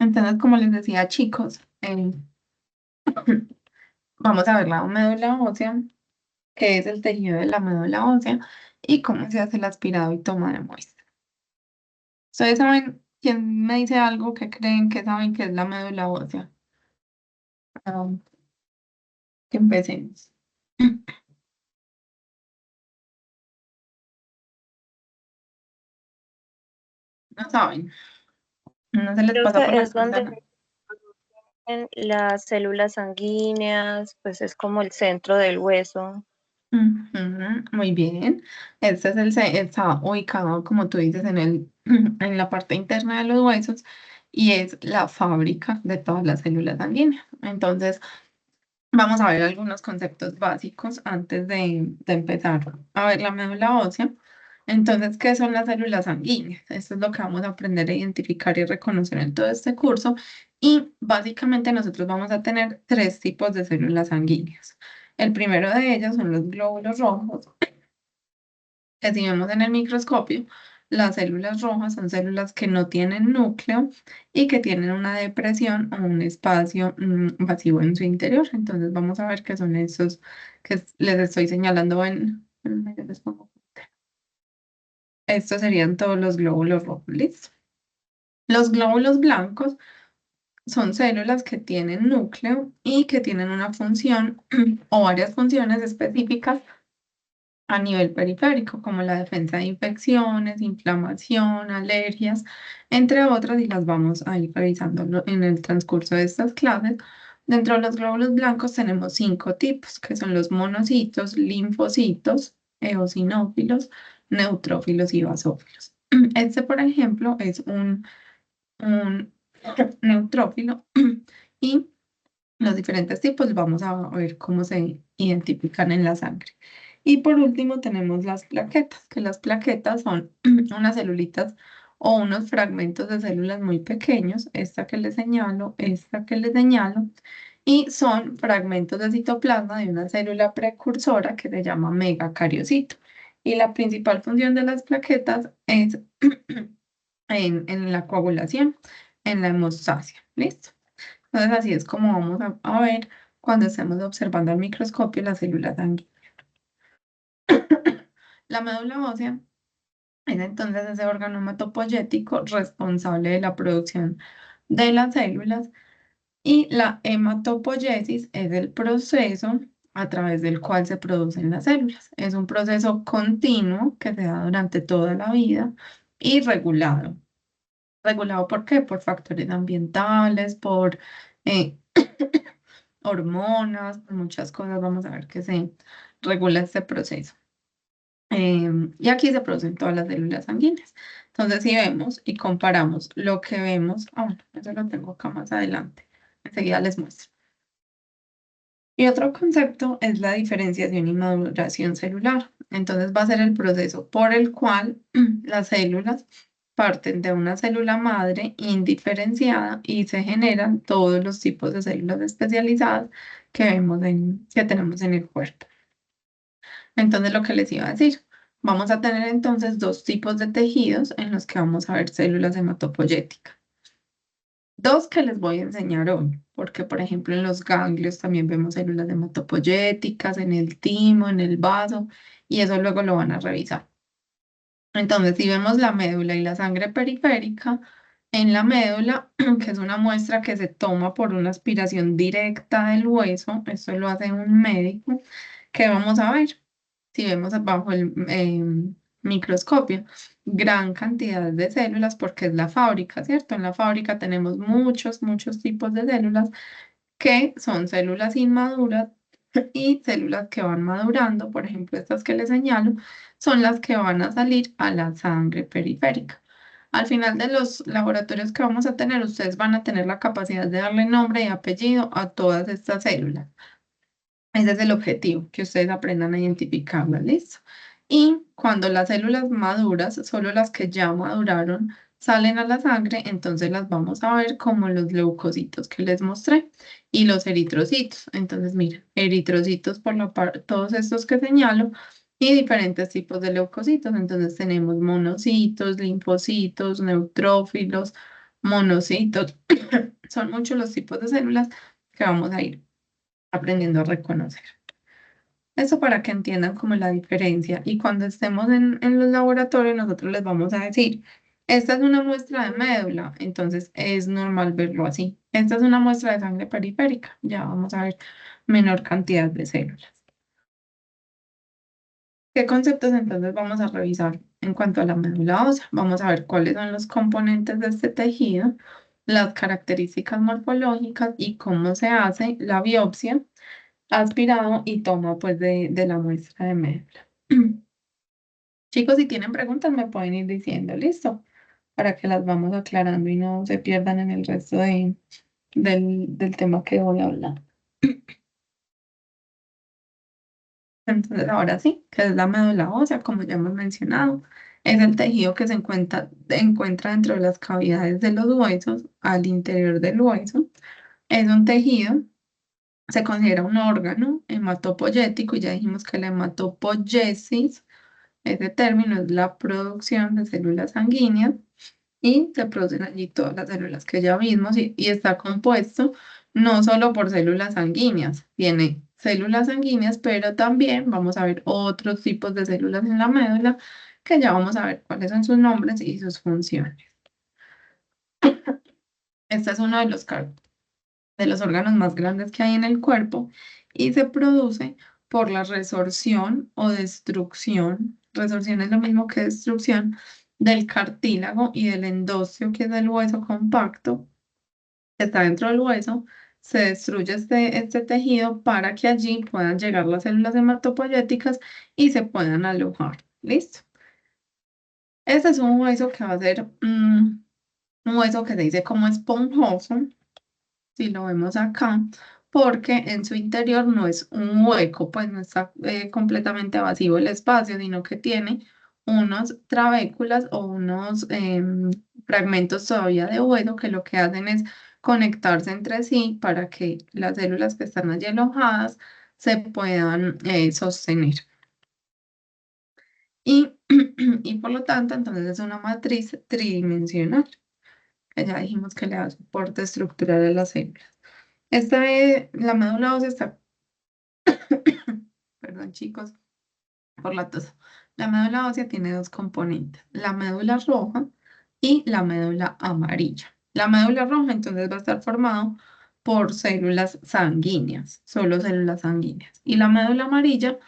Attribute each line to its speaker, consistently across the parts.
Speaker 1: Entonces, como les decía, chicos, vamos a ver la médula ósea, qué es el tejido de la médula ósea y cómo se hace el aspirado y toma de muestra. ¿Ustedes saben quién me dice algo que creen que saben que es la médula ósea? Ah, que empecemos. No saben, no se les
Speaker 2: Creo
Speaker 1: pasa por
Speaker 2: que
Speaker 1: la
Speaker 2: es
Speaker 1: cabeza
Speaker 2: donde
Speaker 1: nada.
Speaker 2: en las células sanguíneas, pues es como el centro del hueso.
Speaker 1: Ujú, muy bien. Este es está ubicado, como tú dices, en la parte interna de los huesos y es la fábrica de todas las células sanguíneas. Entonces, vamos a ver algunos conceptos básicos antes de empezar a ver la médula ósea. Entonces, ¿qué son las células sanguíneas? Esto es lo que vamos a aprender a identificar y reconocer en todo este curso. Y básicamente nosotros vamos a tener tres tipos de células sanguíneas. El primero de ellos son los glóbulos rojos, que si vemos en el microscopio, las células rojas son células que no tienen núcleo y que tienen una depresión o un espacio vacío en su interior. Entonces vamos a ver qué son esos que les estoy señalando en yo les pongo. Estos serían todos los glóbulos rojos. ¿Listo? Los glóbulos blancos son células que tienen núcleo y que tienen una función o varias funciones específicas a nivel periférico, como la defensa de infecciones, inflamación, alergias, entre otras, y las vamos a ir revisando en el transcurso de estas clases. Dentro de los glóbulos blancos tenemos cinco tipos, que son los monocitos, linfocitos, eosinófilos, neutrófilos y basófilos. Este, por ejemplo, es un neutrófilo y los diferentes tipos vamos a ver cómo se identifican en la sangre. Y por último tenemos las plaquetas, que las plaquetas son unas celulitas o unos fragmentos de células muy pequeños, esta que les señalo, esta que les señalo, y son fragmentos de citoplasma de una célula precursora que se llama megacariocito. Y la principal función de las plaquetas es en la coagulación, en la hemostasia. ¿Listo? Entonces así es como vamos a ver cuando estemos observando al microscopio las células sanguíneas. La médula ósea es entonces ese órgano hematopoyético responsable de la producción de las células y la hematopoiesis es el proceso a través del cual se producen las células. Es un proceso continuo que se da durante toda la vida y regulado. ¿Regulado por qué? Por factores ambientales, por eh, hormonas, por muchas cosas. Vamos a ver que se regula este proceso. Y aquí se producen todas las células sanguíneas. Entonces, si vemos y comparamos lo que vemos, bueno, eso lo tengo acá más adelante. Enseguida les muestro. Y otro concepto es la diferenciación y maduración celular. Entonces va a ser el proceso por el cual las células parten de una célula madre indiferenciada y se generan todos los tipos de células especializadas que tenemos en el cuerpo. Entonces lo que les iba a decir, vamos a tener entonces dos tipos de tejidos en los que vamos a ver células hematopoyéticas. Dos que les voy a enseñar hoy, porque por ejemplo en los ganglios también vemos células hematopoyéticas, en el timo, en el vaso, y eso luego lo van a revisar. Entonces, si vemos la médula y la sangre periférica, en la médula, que es una muestra que se toma por una aspiración directa del hueso, esto lo hace un médico, ¿qué vamos a ver? Si vemos bajo el microscopio, gran cantidad de células porque es la fábrica, ¿cierto? En la fábrica tenemos muchos tipos de células que son células inmaduras y células que van madurando, por ejemplo, estas que les señalo, son las que van a salir a la sangre periférica. Al final de los laboratorios que vamos a tener, ustedes van a tener la capacidad de darle nombre y apellido a todas estas células. Ese es el objetivo, que ustedes aprendan a identificarlas, ¿listo? Y cuando las células maduras, solo las que ya maduraron, salen a la sangre, entonces las vamos a ver como los leucocitos que les mostré y los eritrocitos. Entonces, miren, eritrocitos por todos estos que señalo y diferentes tipos de leucocitos. Entonces tenemos monocitos, linfocitos, neutrófilos, monocitos. Son muchos los tipos de células que vamos a ir aprendiendo a reconocer. Eso para que entiendan como la diferencia. Y cuando estemos en los laboratorios, nosotros les vamos a decir, esta es una muestra de médula, entonces es normal verlo así. Esta es una muestra de sangre periférica, ya vamos a ver menor cantidad de células. ¿Qué conceptos entonces vamos a revisar en cuanto a la médula ósea? Vamos a ver cuáles son los componentes de este tejido, las características morfológicas y cómo se hace la biopsia, aspirado y toma pues de la muestra de médula. Chicos, si tienen preguntas me pueden ir diciendo, listo, para que las vamos aclarando y no se pierdan en el resto del tema que voy a hablar. Entonces, ahora sí, que es la médula ósea, como ya hemos mencionado, es el tejido que encuentra dentro de las cavidades de los huesos, al interior del hueso. Es un tejido, se considera un órgano hematopoyético, y ya dijimos que la hematopoiesis, ese término es la producción de células sanguíneas, y se producen allí todas las células que ya vimos y está compuesto no solo por células sanguíneas, tiene células sanguíneas, pero también vamos a ver otros tipos de células en la médula que ya vamos a ver cuáles son sus nombres y sus funciones. Este es uno de los órganos más grandes que hay en el cuerpo y se produce por la resorción o destrucción. Resorción es lo mismo que destrucción del cartílago y del endósteo, que es el hueso compacto que está dentro del hueso. Se destruye este tejido para que allí puedan llegar las células hematopoyéticas y se puedan alojar. ¿Listo? Este es un hueso que va a ser un hueso que se dice como esponjoso, si lo vemos acá, porque en su interior no es un hueco, pues no está completamente vacío el espacio, sino que tiene unos trabéculas o unos fragmentos todavía de hueso que lo que hacen es conectarse entre sí para que las células que están allí alojadas se puedan sostener. Y, y por lo tanto, entonces es una matriz tridimensional, que ya dijimos que le da soporte estructural a las células. La médula ósea está, perdón chicos, por la tos. La médula ósea tiene dos componentes, la médula roja y la médula amarilla. La médula roja entonces va a estar formado por células sanguíneas, solo células sanguíneas. Y la médula amarilla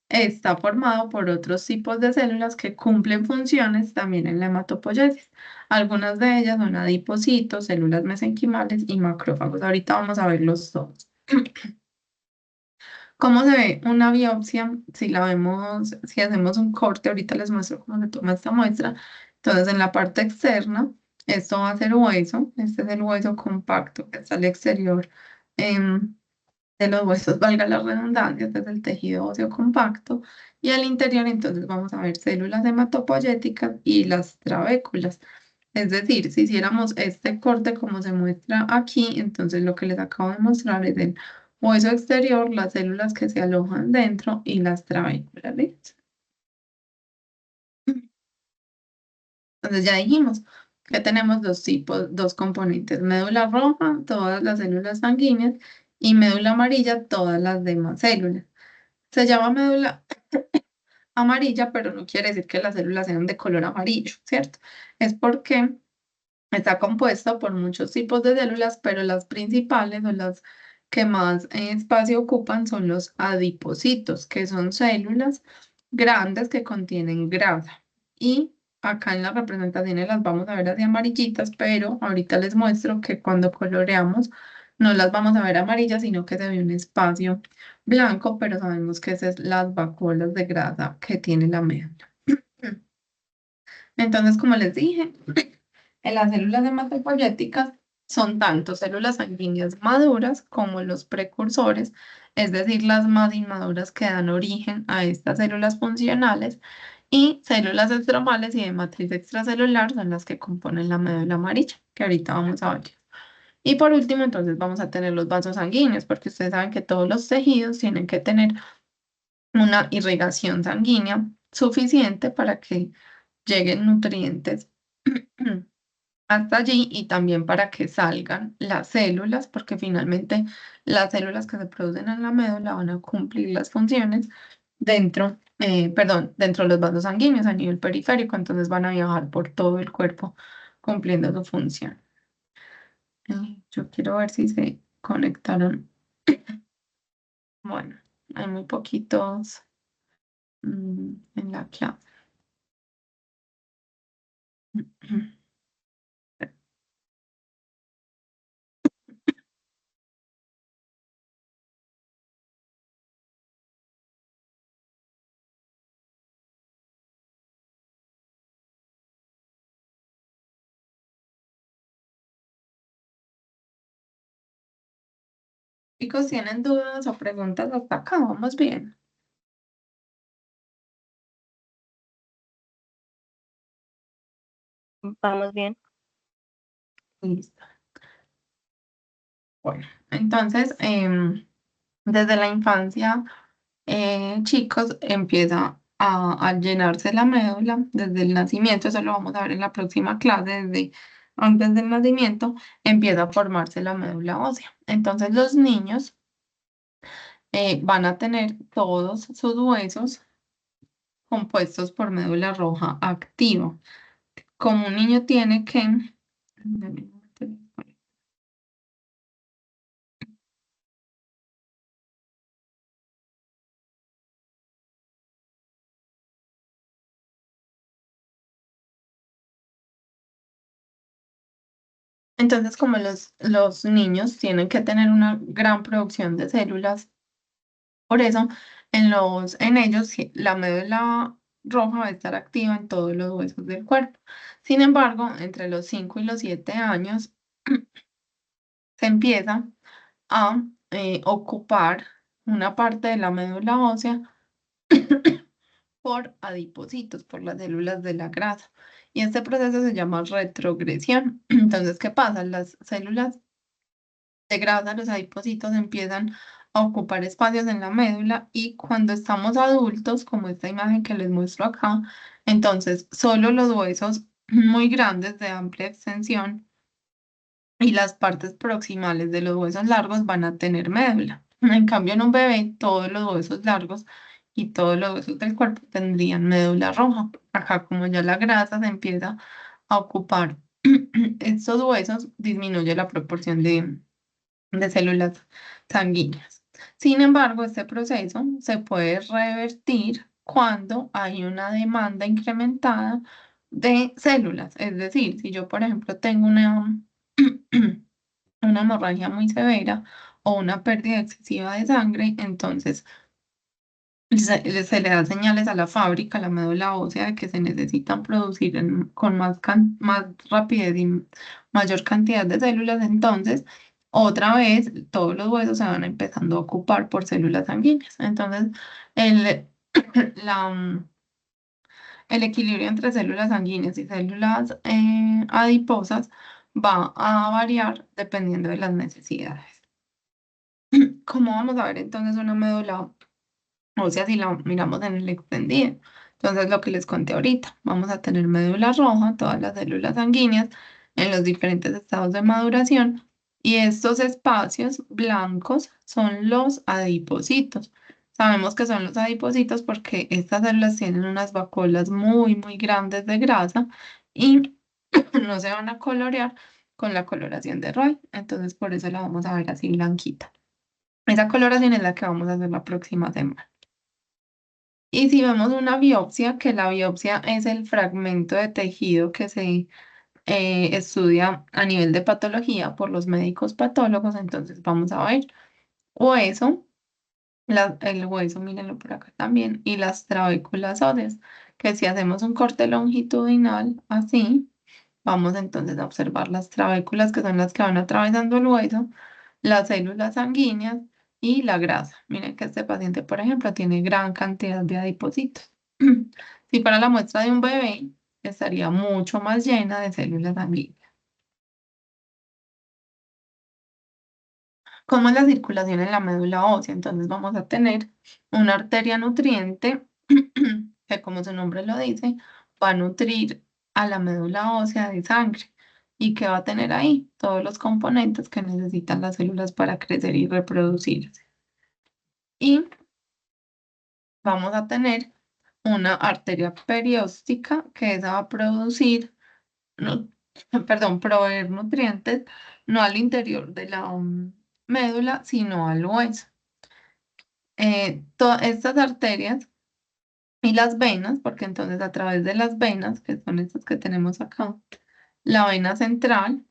Speaker 1: está formado por otros tipos de células que cumplen funciones también en la hematopoiesis. Algunas de ellas son adipocitos, células mesenquimales y macrófagos. Ahorita vamos a verlos todos. ¿Cómo se ve una biopsia? Si la vemos, si hacemos un corte, ahorita les muestro cómo se toma esta muestra. Entonces, en la parte externa, esto va a ser hueso. Este es el hueso compacto que está al exterior de los huesos, valga la redundancia, este es el tejido óseo compacto. Y al interior, entonces, vamos a ver células hematopoyéticas y las trabéculas. Es decir, si hiciéramos este corte como se muestra aquí, entonces lo que les acabo de mostrar es el hueso exterior, las células que se alojan dentro y las trabéculas, ¿listo? Entonces ya dijimos que tenemos dos tipos, dos componentes, médula roja, todas las células sanguíneas, y médula amarilla, todas las demás células. Se llama médula amarilla, pero no quiere decir que las células sean de color amarillo, ¿cierto? Es porque está compuesto por muchos tipos de células, pero las principales o las que más espacio ocupan son los adipocitos, que son células grandes que contienen grasa. Y acá en las representaciones las vamos a ver así amarillitas, pero ahorita les muestro que cuando coloreamos no las vamos a ver amarillas, sino que se ve un espacio blanco, pero sabemos que esas son las vacuolas de grasa que tiene la médula. Entonces, como les dije, en las células hematopoyéticas son tanto células sanguíneas maduras como los precursores, es decir, las más inmaduras que dan origen a estas células funcionales, y células estromales y de matriz extracelular son las que componen la médula amarilla, que ahorita vamos a ver. Y por último, entonces vamos a tener los vasos sanguíneos, porque ustedes saben que todos los tejidos tienen que tener una irrigación sanguínea suficiente para que lleguen nutrientes hasta allí y también para que salgan las células, porque finalmente las células que se producen en la médula van a cumplir las funciones dentro de los vasos sanguíneos a nivel periférico, entonces van a viajar por todo el cuerpo cumpliendo su función. Yo quiero ver si se conectaron. Bueno, hay muy poquitos en la clase. Chicos, ¿tienen dudas o preguntas hasta acá? Vamos bien.
Speaker 2: Vamos bien.
Speaker 1: Listo. Bueno, entonces, desde la infancia, chicos, empieza a llenarse la médula desde el nacimiento, eso lo vamos a ver en la próxima clase, desde antes del nacimiento empieza a formarse la médula ósea. Entonces los niños van a tener todos sus huesos compuestos por médula roja activa. Como un niño tiene que... Entonces, como los niños tienen que tener una gran producción de células, por eso en ellos la médula roja va a estar activa en todos los huesos del cuerpo. Sin embargo, entre los 5 y los 7 años se empieza a ocupar una parte de la médula ósea por adipocitos, por las células de la grasa. Y este proceso se llama retrogresión. Entonces, ¿qué pasa? Las células de grasa, los adipocitos empiezan a ocupar espacios en la médula y cuando estamos adultos, como esta imagen que les muestro acá, entonces solo los huesos muy grandes de amplia extensión y las partes proximales de los huesos largos van a tener médula. En cambio, en un bebé, todos los huesos largos y todos los huesos del cuerpo tendrían médula roja. Acá, como ya la grasa se empieza a ocupar estos huesos, disminuye la proporción de células sanguíneas. Sin embargo, este proceso se puede revertir cuando hay una demanda incrementada de células. Es decir, si yo, por ejemplo, tengo una hemorragia muy severa o una pérdida excesiva de sangre, entonces se le da señales a la fábrica, a la médula ósea, de que se necesitan producir con más rapidez y mayor cantidad de células. Entonces, otra vez, todos los huesos se van empezando a ocupar por células sanguíneas. Entonces, el, el equilibrio entre células sanguíneas y células adiposas va a variar dependiendo de las necesidades. ¿Cómo vamos a ver entonces una médula ósea si la miramos en el extendido? Entonces, lo que les conté ahorita, vamos a tener médula roja, todas las células sanguíneas en los diferentes estados de maduración y estos espacios blancos son los adipocitos. Sabemos que son los adipocitos porque estas células tienen unas vacuolas muy, muy grandes de grasa y no se van a colorear con la coloración de Roy. Entonces, por eso la vamos a ver así blanquita. Esa coloración es la que vamos a hacer la próxima semana. Y si vemos una biopsia, que la biopsia es el fragmento de tejido que se estudia a nivel de patología por los médicos patólogos, entonces vamos a ver hueso, el hueso, mírenlo por acá también, y las trabéculas óseas, que si hacemos un corte longitudinal así, vamos entonces a observar las trabéculas que son las que van atravesando el hueso, las células sanguíneas y la grasa. Miren que este paciente, por ejemplo, tiene gran cantidad de adipocitos. Si para la muestra de un bebé, estaría mucho más llena de células sanguíneas. ¿Cómo es la circulación en la médula ósea? Entonces vamos a tener una arteria nutriente que, como su nombre lo dice, va a nutrir a la médula ósea de sangre. ¿Y qué va a tener ahí? Todos los componentes que necesitan las células para crecer y reproducirse. Y vamos a tener una arteria perióstica que esa va a producir, no, perdón, proveer nutrientes no al interior de la médula, sino al hueso. Todas estas arterias y las venas, porque entonces a través de las venas, que son estas que tenemos acá, la vena central,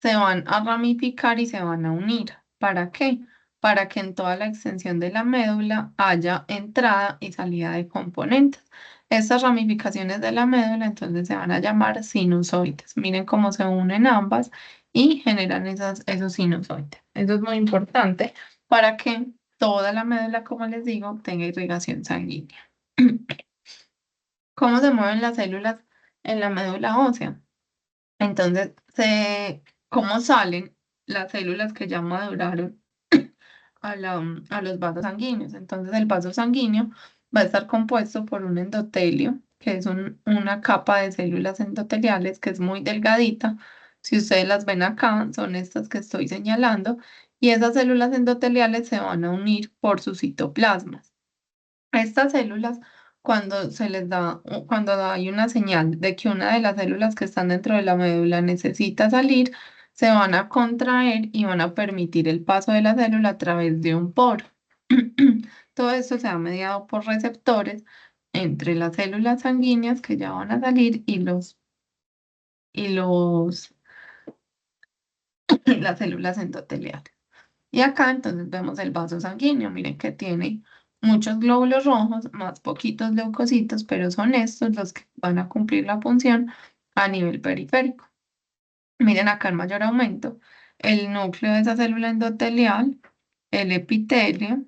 Speaker 1: se van a ramificar y se van a unir. ¿Para qué? Para que en toda la extensión de la médula haya entrada y salida de componentes. Estas ramificaciones de la médula entonces se van a llamar sinusoides. Miren cómo se unen ambas y generan esos sinusoides. Eso es muy importante para que toda la médula, como les digo, tenga irrigación sanguínea. ¿Cómo se mueven las células en la médula ósea? Entonces, ¿cómo salen las células que ya maduraron a los vasos sanguíneos? Entonces, el vaso sanguíneo va a estar compuesto por un endotelio, que es una capa de células endoteliales que es muy delgadita. Si ustedes las ven acá, son estas que estoy señalando, y esas células endoteliales se van a unir por sus citoplasmas. Estas células, cuando hay una señal de que una de las células que están dentro de la médula necesita salir, se van a contraer y van a permitir el paso de la célula a través de un poro. Todo esto se ha mediado por receptores entre las células sanguíneas que ya van a salir y los, las células endoteliales. Y acá entonces vemos el vaso sanguíneo. Miren que tiene muchos glóbulos rojos, más poquitos leucocitos, pero son estos los que van a cumplir la función a nivel periférico. Miren acá el mayor aumento, el núcleo de esa célula endotelial, el epitelio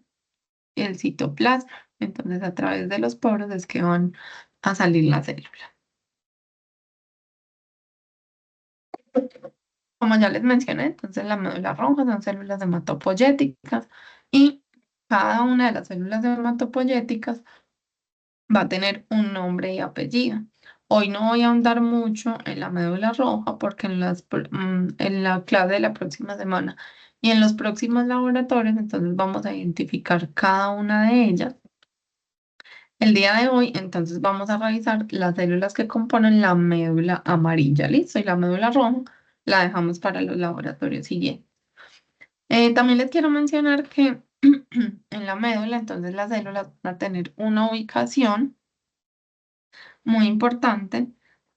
Speaker 1: y el citoplasma. Entonces a través de los poros es que van a salir las células. Como ya les mencioné, entonces la médula roja son células hematopoyéticas y cada una de las células hematopoyéticas va a tener un nombre y apellido. Hoy no voy a ahondar mucho en la médula roja porque en la clase de la próxima semana y en los próximos laboratorios, entonces vamos a identificar cada una de ellas. El día de hoy, entonces vamos a revisar las células que componen la médula amarilla, ¿listo? Y la médula roja la dejamos para los laboratorios siguientes. También les quiero mencionar que en la médula, entonces las células van a tener una ubicación muy importante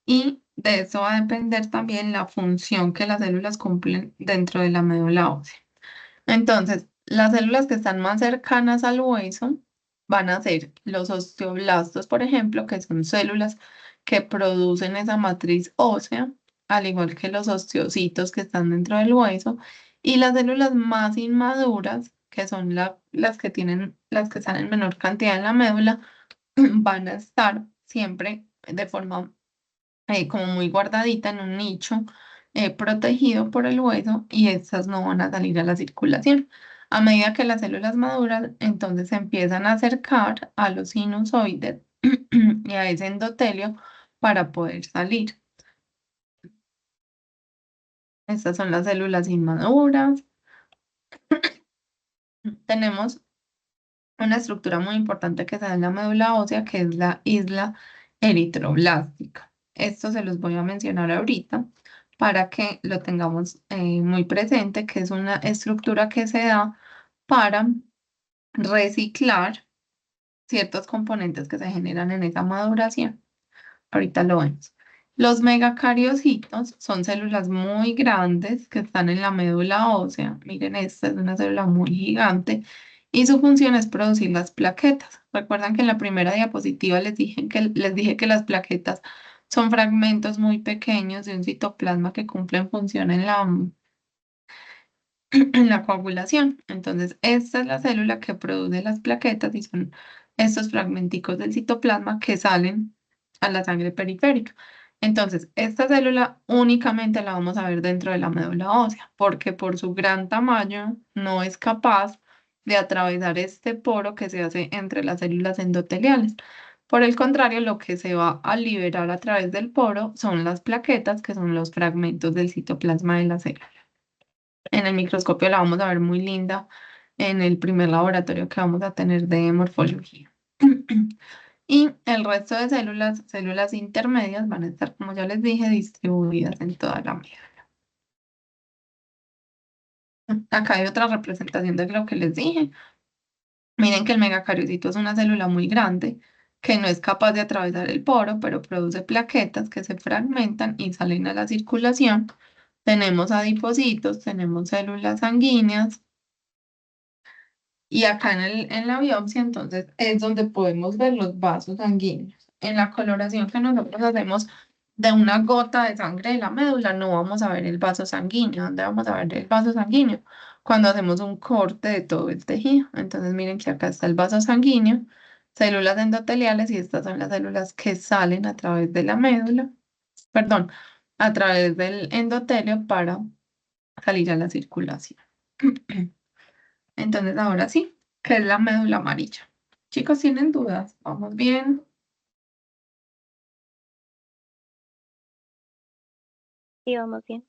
Speaker 1: y de eso va a depender también la función que las células cumplen dentro de la médula ósea. Entonces, las células que están más cercanas al hueso van a ser los osteoblastos, por ejemplo, que son células que producen esa matriz ósea, al igual que los osteocitos que están dentro del hueso, y las células más inmaduras, que son las que están en menor cantidad en la médula, van a estar siempre de forma como muy guardadita en un nicho protegido por el hueso y estas no van a salir a la circulación. A medida que las células maduran, entonces se empiezan a acercar a los sinusoides y a ese endotelio para poder salir. Estas son las células inmaduras. Tenemos una estructura muy importante que se da en la médula ósea, que es la isla eritroblástica. Esto se los voy a mencionar ahorita para que lo tengamos muy presente, que es una estructura que se da para reciclar ciertos componentes que se generan en esa maduración. Ahorita lo vemos. Los megacariocitos son células muy grandes que están en la médula ósea. Miren, esta es una célula muy gigante y su función es producir las plaquetas. Recuerdan que en la primera diapositiva les dije que las plaquetas son fragmentos muy pequeños de un citoplasma que cumplen función en en la coagulación. Entonces, esta es la célula que produce las plaquetas y son estos fragmenticos del citoplasma que salen a la sangre periférica. Entonces, esta célula únicamente la vamos a ver dentro de la médula ósea, porque por su gran tamaño no es capaz de atravesar este poro que se hace entre las células endoteliales. Por el contrario, lo que se va a liberar a través del poro son las plaquetas, que son los fragmentos del citoplasma de la célula. En el microscopio la vamos a ver muy linda en el primer laboratorio que vamos a tener de morfología. Y el resto de células, células intermedias, van a estar, como ya les dije, distribuidas en toda la médula. Acá hay otra representación de lo que les dije. Miren que el megacariocito es una célula muy grande que no es capaz de atravesar el poro, pero produce plaquetas que se fragmentan y salen a la circulación. Tenemos adipocitos, tenemos células sanguíneas y acá en la biopsia entonces es donde podemos ver los vasos sanguíneos. En la coloración que nosotros hacemos de una gota de sangre de la médula no vamos a ver el vaso sanguíneo. ¿Dónde vamos a ver el vaso sanguíneo? Cuando hacemos un corte de todo el tejido. Entonces miren que acá está el vaso sanguíneo, células endoteliales y estas son las células que salen a través de la médula, perdón, a través del endotelio para salir a la circulación. Entonces ahora sí, ¿qué es la médula amarilla? Chicos, ¿tienen dudas? ¿Vamos bien?
Speaker 2: Sí, vamos bien.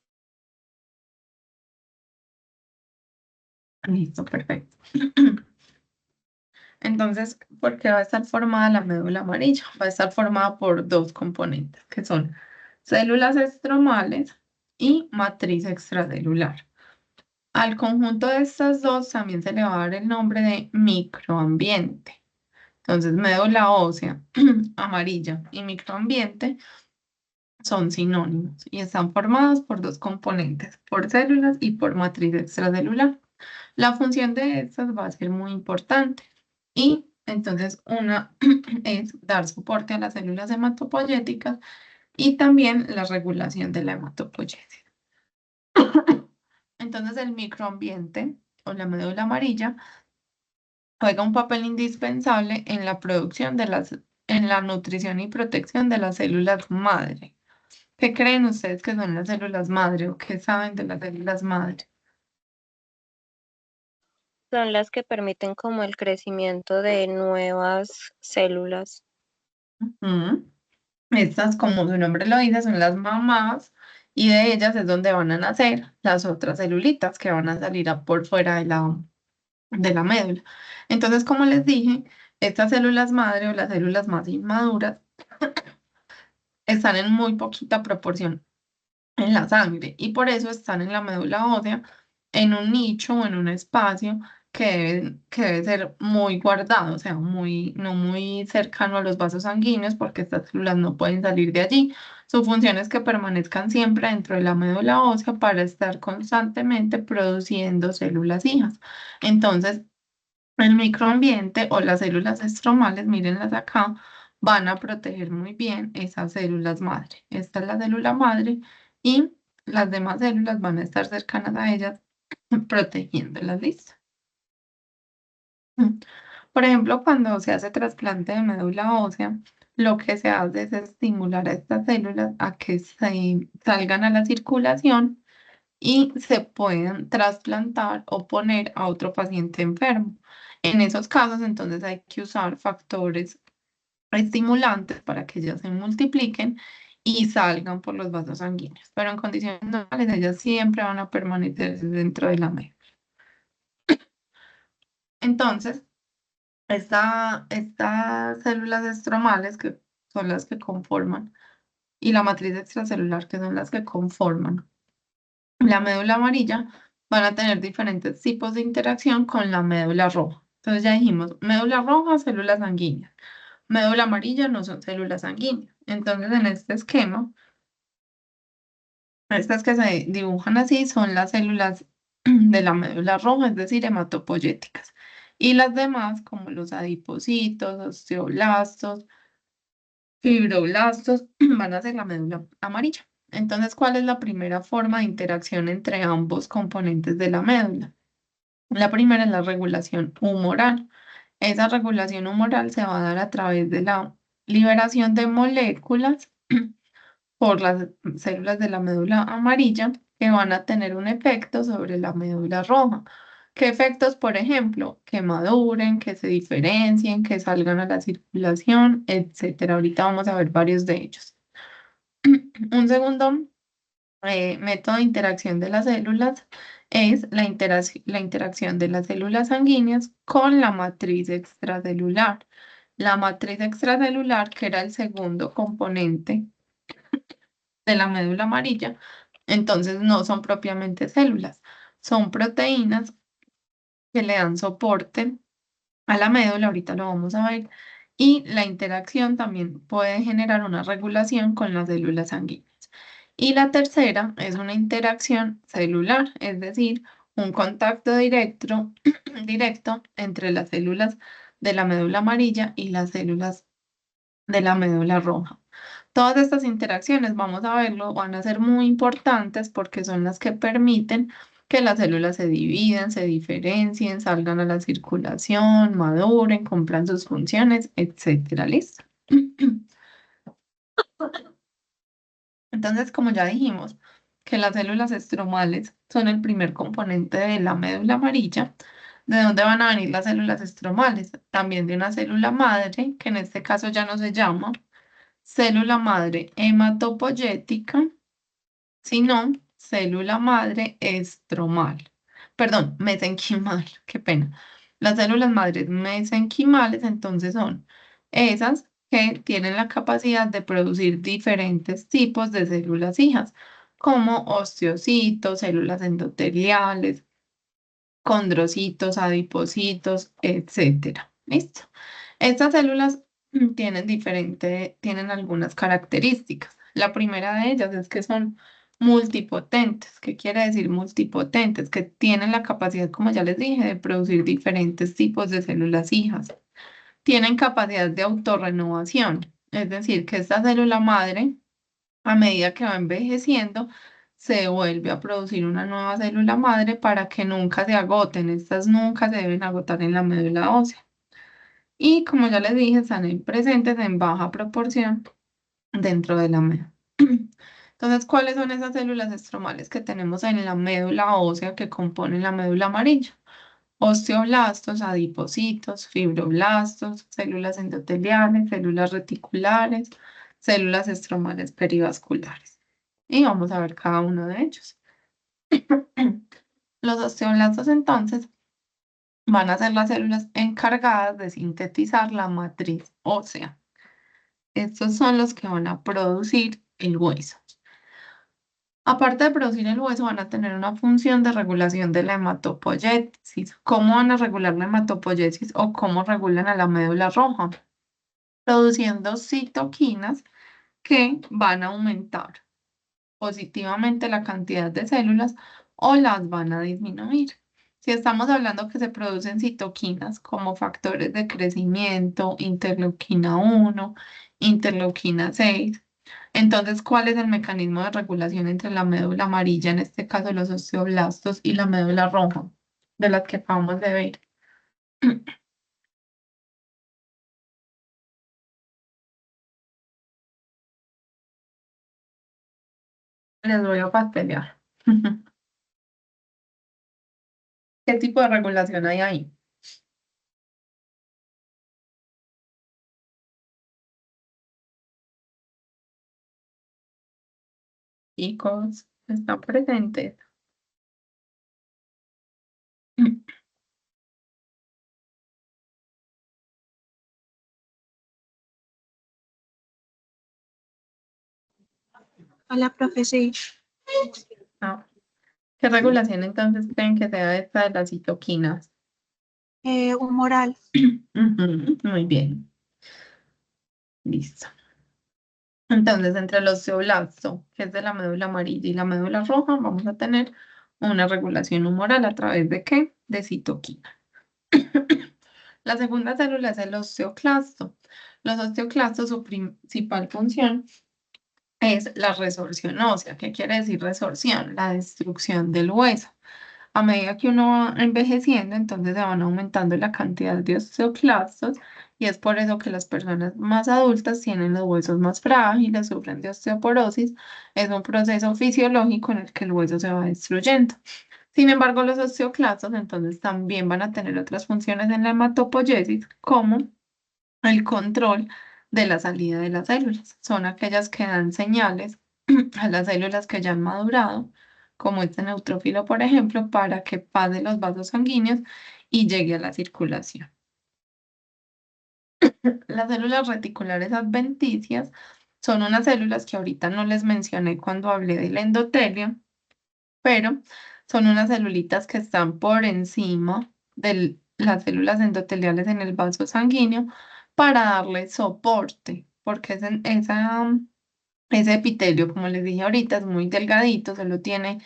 Speaker 1: Listo, perfecto. Entonces, ¿por qué va a estar formada la médula amarilla? Va a estar formada por dos componentes, que son células estromales y matriz extracelular. Al conjunto de estas dos también se le va a dar el nombre de microambiente. Entonces, médula ósea amarilla y microambiente son sinónimos y están formados por dos componentes, por células y por matriz extracelular. La función de estas va a ser muy importante y entonces una es dar soporte a las células hematopoyéticas y también la regulación de la hematopoiesis. Entonces el microambiente o la médula amarilla juega un papel indispensable en la producción en la nutrición y protección de las células madre. ¿Qué creen ustedes que son las células madre o qué saben de las células madre?
Speaker 2: Son las que permiten como el crecimiento de nuevas células.
Speaker 1: Mm. Estas, como su nombre lo dice, son las mamás y de ellas es donde van a nacer las otras celulitas que van a salir por fuera de la médula. Entonces, como les dije, estas células madre o las células más inmaduras están en muy poquita proporción en la sangre y por eso están en la médula ósea en un nicho o en un espacio que debe ser muy guardado, o sea, no muy cercano a los vasos sanguíneos porque estas células no pueden salir de allí. Su función es que permanezcan siempre dentro de la médula ósea para estar constantemente produciendo células hijas. Entonces, el microambiente o las células estromales, mírenlas acá, van a proteger muy bien esas células madre. Esta es la célula madre y las demás células van a estar cercanas a ellas protegiéndolas, ¿listo? Por ejemplo, cuando se hace trasplante de médula ósea, lo que se hace es estimular a estas células a que se salgan a la circulación y se pueden trasplantar o poner a otro paciente enfermo. En esos casos, entonces hay que usar factores estimulantes para que ellas se multipliquen y salgan por los vasos sanguíneos. Pero en condiciones normales, ellas siempre van a permanecer dentro de la médula. Entonces, estas células estromales, que son las que conforman, y la matriz extracelular, que son las que conforman la médula amarilla, van a tener diferentes tipos de interacción con la médula roja. Entonces ya dijimos, médula roja, células sanguíneas. Médula amarilla no son células sanguíneas. Entonces en este esquema, estas que se dibujan así son las células de la médula roja, es decir, hematopoyéticas. Y las demás, como los adipocitos, osteoblastos, fibroblastos, van a ser la médula amarilla. Entonces, ¿cuál es la primera forma de interacción entre ambos componentes de la médula? La primera es la regulación humoral. Esa regulación humoral se va a dar a través de la liberación de moléculas por las células de la médula amarilla que van a tener un efecto sobre la médula roja. ¿Qué efectos, por ejemplo? Que maduren, que se diferencien, que salgan a la circulación, etcétera. Ahorita vamos a ver varios de ellos. Un segundo método de interacción de las células es la interacción de las células sanguíneas con la matriz extracelular. La matriz extracelular, que era el segundo componente de la médula amarilla, entonces no son propiamente células, son proteínas que le dan soporte a la médula, ahorita lo vamos a ver, y la interacción también puede generar una regulación con las células sanguíneas. Y la tercera es una interacción celular, es decir, un contacto directo, directo entre las células de la médula amarilla y las células de la médula roja. Todas estas interacciones, vamos a verlo, van a ser muy importantes porque son las que permiten que las células se dividan, se diferencien, salgan a la circulación, maduren, cumplan sus funciones, etcétera. ¿Listo? Entonces, como ya dijimos, que las células estromales son el primer componente de la médula amarilla. ¿De dónde van a venir las células estromales? También de una célula madre, que en este caso ya no se llama célula madre hematopoyética, sino célula madre estromal. Perdón, mesenquimal, qué pena. Las células madres mesenquimales entonces son esas que tienen la capacidad de producir diferentes tipos de células hijas, como osteocitos, células endoteliales, condrocitos, adipocitos, etcétera. ¿Listo? Estas células tienen algunas características. La primera de ellas es que son multipotentes. ¿Qué quiere decir multipotentes? Que tienen la capacidad, como ya les dije, de producir diferentes tipos de células hijas. Tienen capacidad de autorrenovación, es decir, que esta célula madre, a medida que va envejeciendo, se vuelve a producir una nueva célula madre para que nunca se agoten. Estas nunca se deben agotar en la médula ósea. Y como ya les dije, están presentes en baja proporción dentro de la médula. Entonces, ¿cuáles son esas células estromales que tenemos en la médula ósea que componen la médula amarilla? Osteoblastos, adipocitos, fibroblastos, células endoteliales, células reticulares, células estromales perivasculares. Y vamos a ver cada uno de ellos. Los osteoblastos entonces van a ser las células encargadas de sintetizar la matriz ósea. Estos son los que van a producir el hueso. Aparte de producir el hueso, van a tener una función de regulación de la hematopoiesis. ¿Cómo van a regular la hematopoiesis o cómo regulan a la médula roja? Produciendo citoquinas que van a aumentar positivamente la cantidad de células o las van a disminuir. Si estamos hablando que se producen citoquinas como factores de crecimiento, interleuquina 1, interleuquina 6, entonces, ¿cuál es el mecanismo de regulación entre la médula amarilla, en este caso los osteoblastos, y la médula roja, de las que acabamos de ver? Les voy a pastelear. ¿Qué tipo de regulación hay ahí? Chicos, ¿están presentes?
Speaker 3: Hola, profe, sí.
Speaker 1: Ah, ¿qué regulación entonces creen que sea esta de las citoquinas?
Speaker 3: Humoral.
Speaker 1: Ujú, muy bien, listo. Entonces, entre el osteoblasto, que es de la médula amarilla, y la médula roja, vamos a tener una regulación humoral a través de ¿qué? De citoquina. La segunda célula es el osteoclasto. Los osteoclastos, su principal función es la resorción ósea. ¿Qué quiere decir resorción? La destrucción del hueso. A medida que uno va envejeciendo, entonces se van aumentando la cantidad de osteoclastos y es por eso que las personas más adultas tienen los huesos más frágiles, sufren de osteoporosis. Es un proceso fisiológico en el que el hueso se va destruyendo. Sin embargo, los osteoclastos entonces también van a tener otras funciones en la hematopoiesis, como el control de la salida de las células. Son aquellas que dan señales a las células que ya han madurado, como este neutrófilo, por ejemplo, para que pase los vasos sanguíneos y llegue a la circulación. Las células reticulares adventicias son unas células que ahorita no les mencioné cuando hablé del endotelio, pero son unas celulitas que están por encima de las células endoteliales en el vaso sanguíneo para darle soporte, porque ese epitelio, como les dije ahorita, es muy delgadito, solo tiene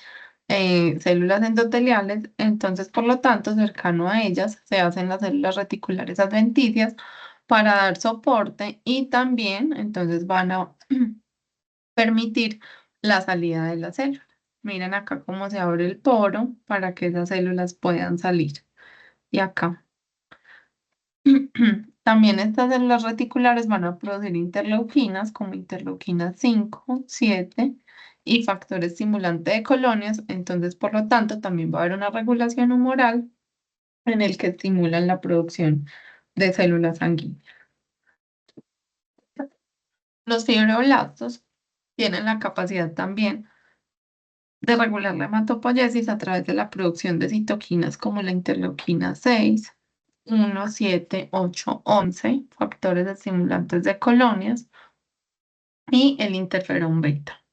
Speaker 1: células endoteliales, entonces por lo tanto cercano a ellas se hacen las células reticulares adventicias para dar soporte y también entonces van a permitir la salida de la célula. Miren acá cómo se abre el poro para que esas células puedan salir. Y acá. También estas células reticulares van a producir interleuquinas como interleuquina 5, 7 y factor estimulante de colonias. Entonces, por lo tanto, también va a haber una regulación humoral en el que estimulan la producción de células sanguíneas. Los fibroblastos tienen la capacidad también de regular la hematopoiesis a través de la producción de citoquinas como la interleuquina 6, 1, 7, 8, 11, factores estimulantes de colonias y el interferón beta.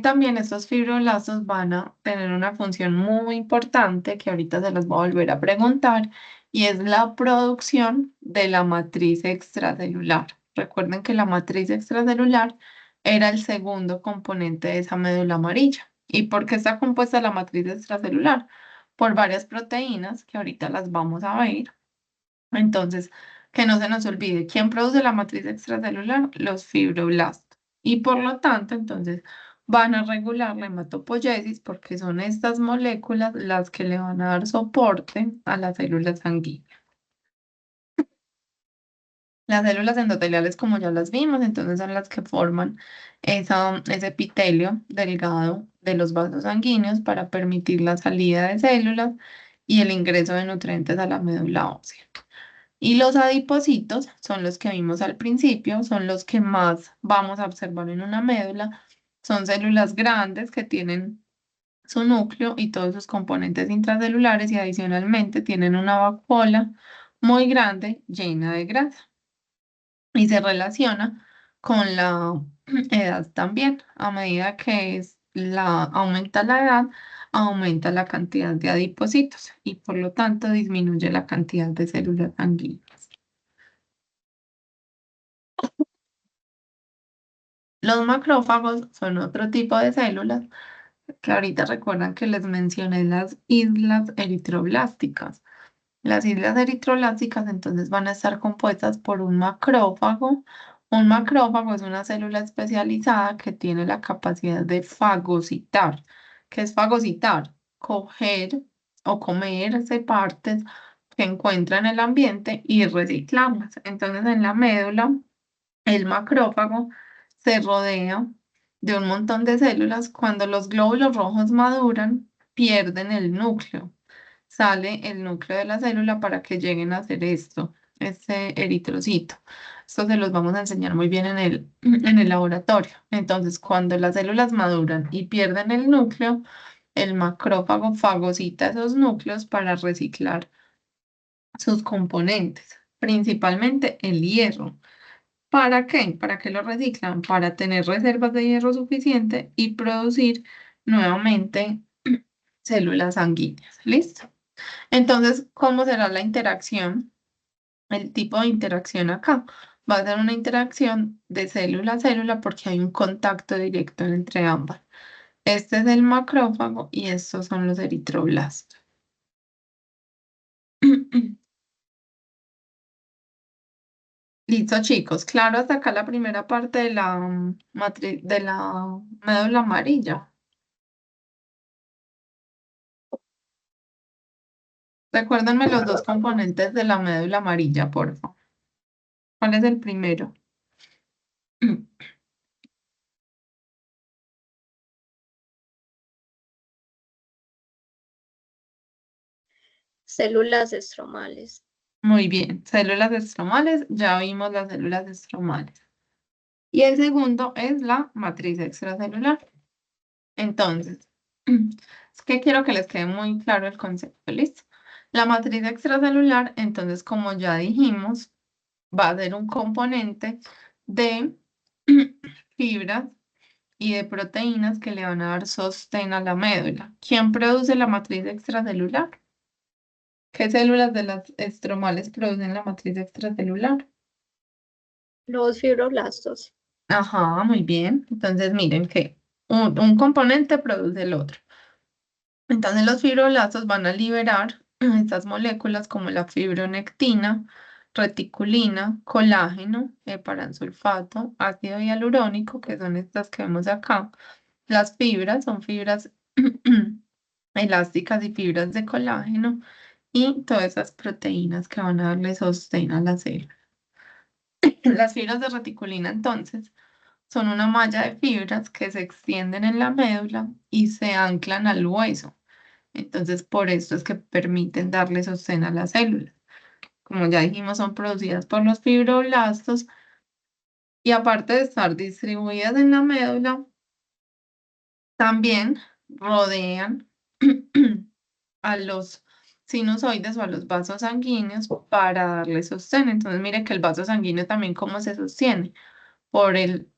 Speaker 1: También estos fibroblastos van a tener una función muy importante que ahorita se los voy a volver a preguntar y es la producción de la matriz extracelular. Recuerden que la matriz extracelular era el segundo componente de esa médula amarilla. ¿Y por qué está compuesta la matriz extracelular? Por varias proteínas que ahorita las vamos a ver. Entonces, que no se nos olvide, ¿quién produce la matriz extracelular? Los fibroblastos. Y por lo tanto, entonces, van a regular la hematopoiesis porque son estas moléculas las que le van a dar soporte a las células sanguíneas. Las células endoteliales, como ya las vimos, entonces son las que forman ese epitelio delgado de los vasos sanguíneos para permitir la salida de células y el ingreso de nutrientes a la médula ósea. Y los adipocitos son los que vimos al principio, son los que más vamos a observar en una médula. Son células grandes que tienen su núcleo y todos sus componentes intracelulares y adicionalmente tienen una vacuola muy grande llena de grasa. Y se relaciona con la edad también. A medida que aumenta la edad, aumenta la cantidad de adipocitos y por lo tanto disminuye la cantidad de células sanguíneas. Los macrófagos son otro tipo de células que ahorita recuerdan que les mencioné las islas eritroblásticas. Las islas eritroblásticas entonces van a estar compuestas por un macrófago. Un macrófago es una célula especializada que tiene la capacidad de fagocitar. ¿Qué es fagocitar? Coger o comerse partes que encuentra en el ambiente y reciclarlas. Entonces en la médula el macrófago se rodea de un montón de células. Cuando los glóbulos rojos maduran, pierden el núcleo. Sale el núcleo de la célula para que lleguen a hacer esto, este eritrocito. Esto se los vamos a enseñar muy bien en el laboratorio. Entonces, cuando las células maduran y pierden el núcleo, el macrófago fagocita esos núcleos para reciclar sus componentes, principalmente el hierro. ¿Para qué? ¿Para qué lo reciclan? Para tener reservas de hierro suficiente y producir nuevamente células sanguíneas. ¿Listo? Entonces, ¿cómo será la interacción? El tipo de interacción acá va a ser una interacción de célula a célula porque hay un contacto directo entre ambas. Este es el macrófago y estos son los eritroblastos. Listo, chicos. Claro, hasta acá la primera parte de la matriz de la médula amarilla. Recuérdenme los dos componentes de la médula amarilla, por favor. ¿Cuál es el primero?
Speaker 2: Células estromales.
Speaker 1: Muy bien, células estromales, ya vimos las células estromales. Y el segundo es la matriz extracelular. Entonces, es que quiero que les quede muy claro el concepto, ¿listo? La matriz extracelular, entonces, como ya dijimos, va a ser un componente de fibras y de proteínas que le van a dar sostén a la médula. ¿Quién produce la matriz extracelular? ¿Qué células de las estromales producen la matriz extracelular?
Speaker 2: Los fibroblastos.
Speaker 1: Ajá, muy bien. Entonces, miren que un componente produce el otro. Entonces, los fibroblastos van a liberar estas moléculas como la fibronectina, reticulina, colágeno, heparansulfato, ácido hialurónico, que son estas que vemos acá. Las fibras son fibras elásticas y fibras de colágeno y todas esas proteínas que van a darle sostén a la célula. Las fibras de reticulina, entonces, son una malla de fibras que se extienden en la médula y se anclan al hueso. Entonces, por esto es que permiten darle sostén a las células. Como ya dijimos, son producidas por los fibroblastos y aparte de estar distribuidas en la médula, también rodean a los sinusoides o a los vasos sanguíneos para darle sostén. Entonces, mire que el vaso sanguíneo también cómo se sostiene por el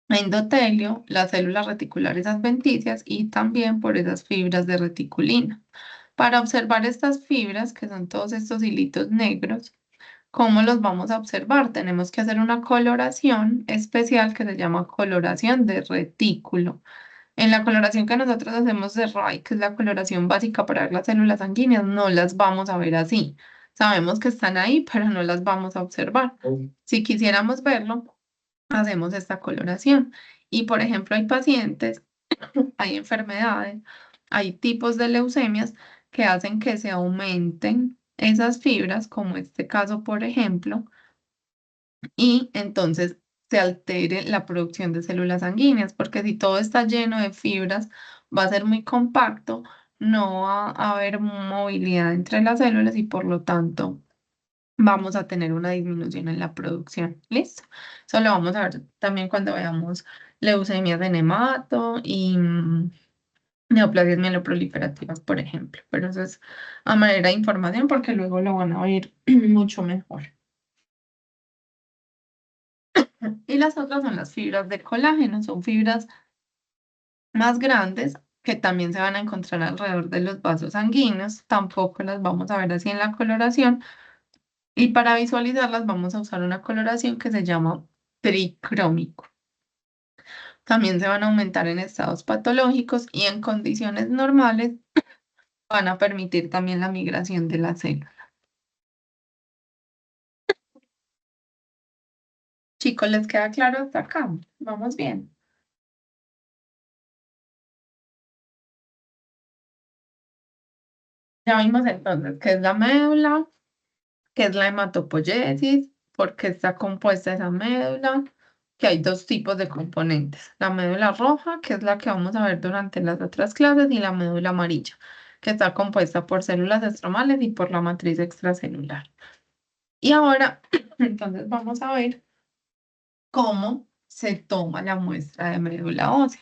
Speaker 1: endotelio, las células reticulares adventicias y también por esas fibras de reticulina. Para observar estas fibras, que son todos estos hilitos negros, ¿cómo los vamos a observar? Tenemos que hacer una coloración especial que se llama coloración de retículo. En la coloración que nosotros hacemos de RAI, que es la coloración básica para ver las células sanguíneas, no las vamos a ver así. Sabemos que están ahí, pero no las vamos a observar. Si quisiéramos verlo, hacemos esta coloración. Y por ejemplo, hay pacientes, hay enfermedades, hay tipos de leucemias que hacen que se aumenten esas fibras, como este caso, por ejemplo, y entonces se altere la producción de células sanguíneas, porque si todo está lleno de fibras, va a ser muy compacto, no va a haber movilidad entre las células y por lo tanto vamos a tener una disminución en la producción. ¿Listo? Eso lo vamos a ver también cuando veamos leucemias de nemato y neoplasias mieloproliferativas, por ejemplo. Pero eso es a manera de información porque luego lo van a oír mucho mejor. Y las otras son las fibras de colágeno, son fibras más grandes que también se van a encontrar alrededor de los vasos sanguíneos. Tampoco las vamos a ver así en la coloración. Y para visualizarlas vamos a usar una coloración que se llama tricrómico. También se van a aumentar en estados patológicos y en condiciones normales van a permitir también la migración de la célula. Chicos, ¿les queda claro hasta acá? Vamos bien. Ya vimos entonces qué es la médula, qué es la hematopoiesis, por qué está compuesta esa médula, que hay dos tipos de componentes. La médula roja, que es la que vamos a ver durante las otras clases, y la médula amarilla, que está compuesta por células estromales y por la matriz extracelular. Y ahora, entonces vamos a ver cómo se toma la muestra de médula ósea,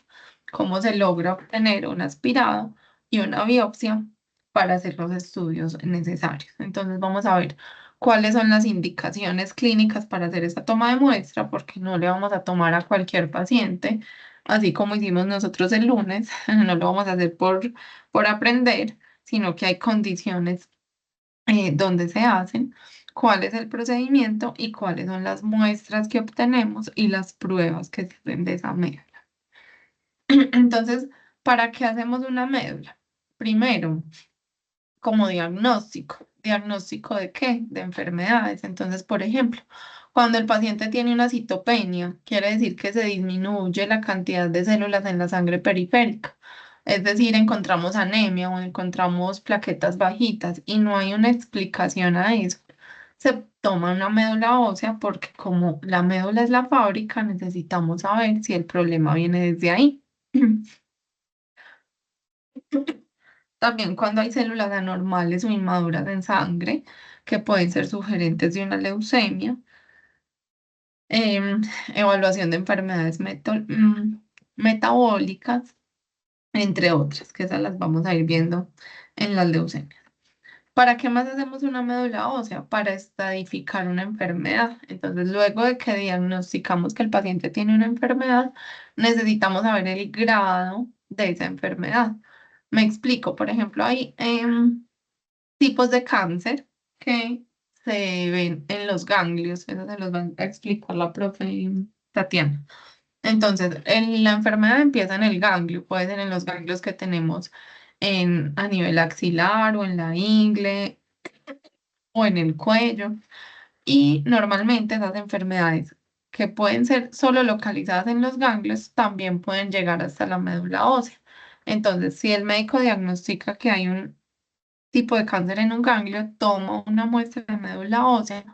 Speaker 1: cómo se logra obtener un aspirado y una biopsia para hacer los estudios necesarios. Entonces vamos a ver cuáles son las indicaciones clínicas para hacer esta toma de muestra, porque no le vamos a tomar a cualquier paciente, así como hicimos nosotros el lunes, no lo vamos a hacer por aprender, sino que hay condiciones dónde se hacen, cuál es el procedimiento y cuáles son las muestras que obtenemos y las pruebas que se hacen de esa médula. Entonces, ¿para qué hacemos una médula? Primero, como diagnóstico. ¿Diagnóstico de qué? De enfermedades. Entonces, por ejemplo, cuando el paciente tiene una citopenia, quiere decir que se disminuye la cantidad de células en la sangre periférica. Es decir, encontramos anemia o encontramos plaquetas bajitas y no hay una explicación a eso. Se toma una médula ósea porque como la médula es la fábrica, necesitamos saber si el problema viene desde ahí. También cuando hay células anormales o inmaduras en sangre que pueden ser sugerentes de una leucemia. Em, Evaluación de enfermedades metabólicas, entre otras, que esas las vamos a ir viendo en las leucemias. ¿Para qué más hacemos una médula ósea? Para estadificar una enfermedad. Entonces, luego de que diagnosticamos que el paciente tiene una enfermedad, necesitamos saber el grado de esa enfermedad. Me explico, por ejemplo, hay tipos de cáncer que se ven en los ganglios, eso se los va a explicar la profe Tatiana. Entonces, la enfermedad empieza en el ganglio, puede ser en los ganglios que tenemos a nivel axilar o en la ingle o en el cuello. Y normalmente esas enfermedades que pueden ser solo localizadas en los ganglios también pueden llegar hasta la médula ósea. Entonces, si el médico diagnostica que hay un tipo de cáncer en un ganglio, toma una muestra de médula ósea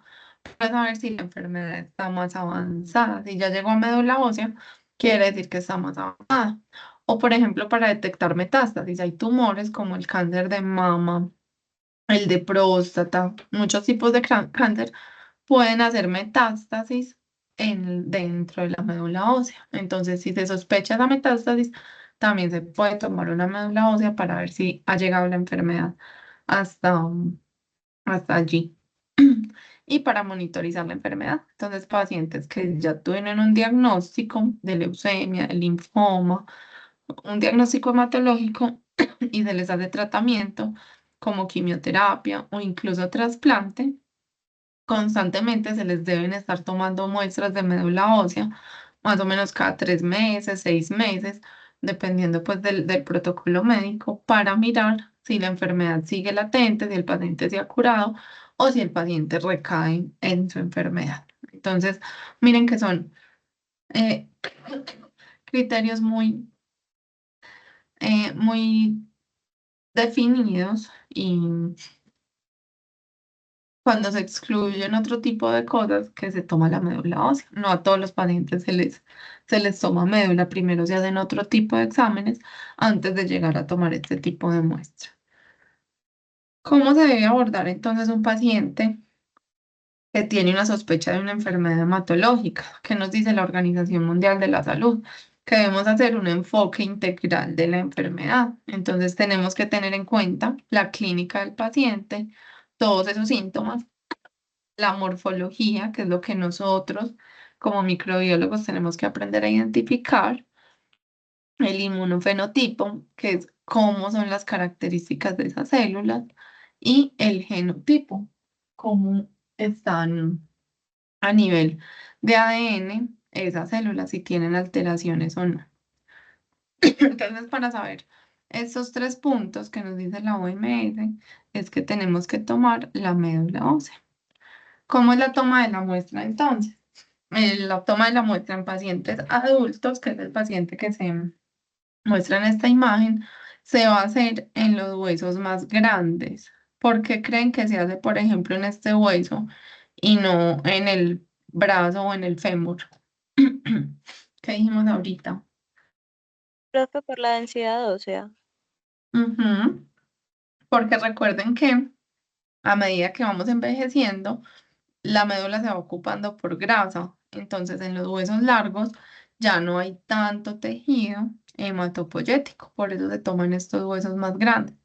Speaker 1: para saber si la enfermedad está más avanzada. Si ya llegó a médula ósea, quiere decir que está más avanzada. O, por ejemplo, para detectar metástasis, hay tumores como el cáncer de mama, el de próstata, muchos tipos de cáncer pueden hacer metástasis dentro de la médula ósea. Entonces, si se sospecha esa metástasis, también se puede tomar una médula ósea para ver si ha llegado la enfermedad hasta, hasta allí. Y para monitorizar la enfermedad. Entonces, pacientes que ya tuvieron un diagnóstico de leucemia, de linfoma, un diagnóstico hematológico y se les hace tratamiento como quimioterapia o incluso trasplante, constantemente se les deben estar tomando muestras de médula ósea, más o menos cada 3 meses, 6 meses, dependiendo pues del protocolo médico, para mirar si la enfermedad sigue latente, si el paciente se ha curado o si el paciente recae en su enfermedad. Entonces, miren que son eh, criterios muy definidos y cuando se excluyen otro tipo de cosas que se toma la médula ósea. No a todos los pacientes se les toma médula, primero se hacen otro tipo de exámenes antes de llegar a tomar este tipo de muestra. ¿Cómo se debe abordar entonces un paciente que tiene una sospecha de una enfermedad hematológica? ¿Qué nos dice la Organización Mundial de la Salud? Que debemos hacer un enfoque integral de la enfermedad. Entonces tenemos que tener en cuenta la clínica del paciente, todos esos síntomas, la morfología, que es lo que nosotros como microbiólogos tenemos que aprender a identificar, el inmunofenotipo, que es cómo son las características de esas células, y el genotipo, cómo están a nivel de ADN esas células, si tienen alteraciones o no. Entonces, para saber estos 3 puntos que nos dice la OMS, es que tenemos que tomar la médula ósea. ¿Cómo es la toma de la muestra entonces? La toma de la muestra en pacientes adultos, que es el paciente que se muestra en esta imagen, se va a hacer en los huesos más grandes. ¿Por qué creen que se hace, por ejemplo, en este hueso y no en el brazo o en el fémur? ¿Qué dijimos ahorita?
Speaker 2: Profe, por la densidad ósea.
Speaker 1: Ujú. Porque recuerden que a medida que vamos envejeciendo, la médula se va ocupando por grasa. Entonces, en los huesos largos ya no hay tanto tejido hematopoyético, por eso se toman estos huesos más grandes.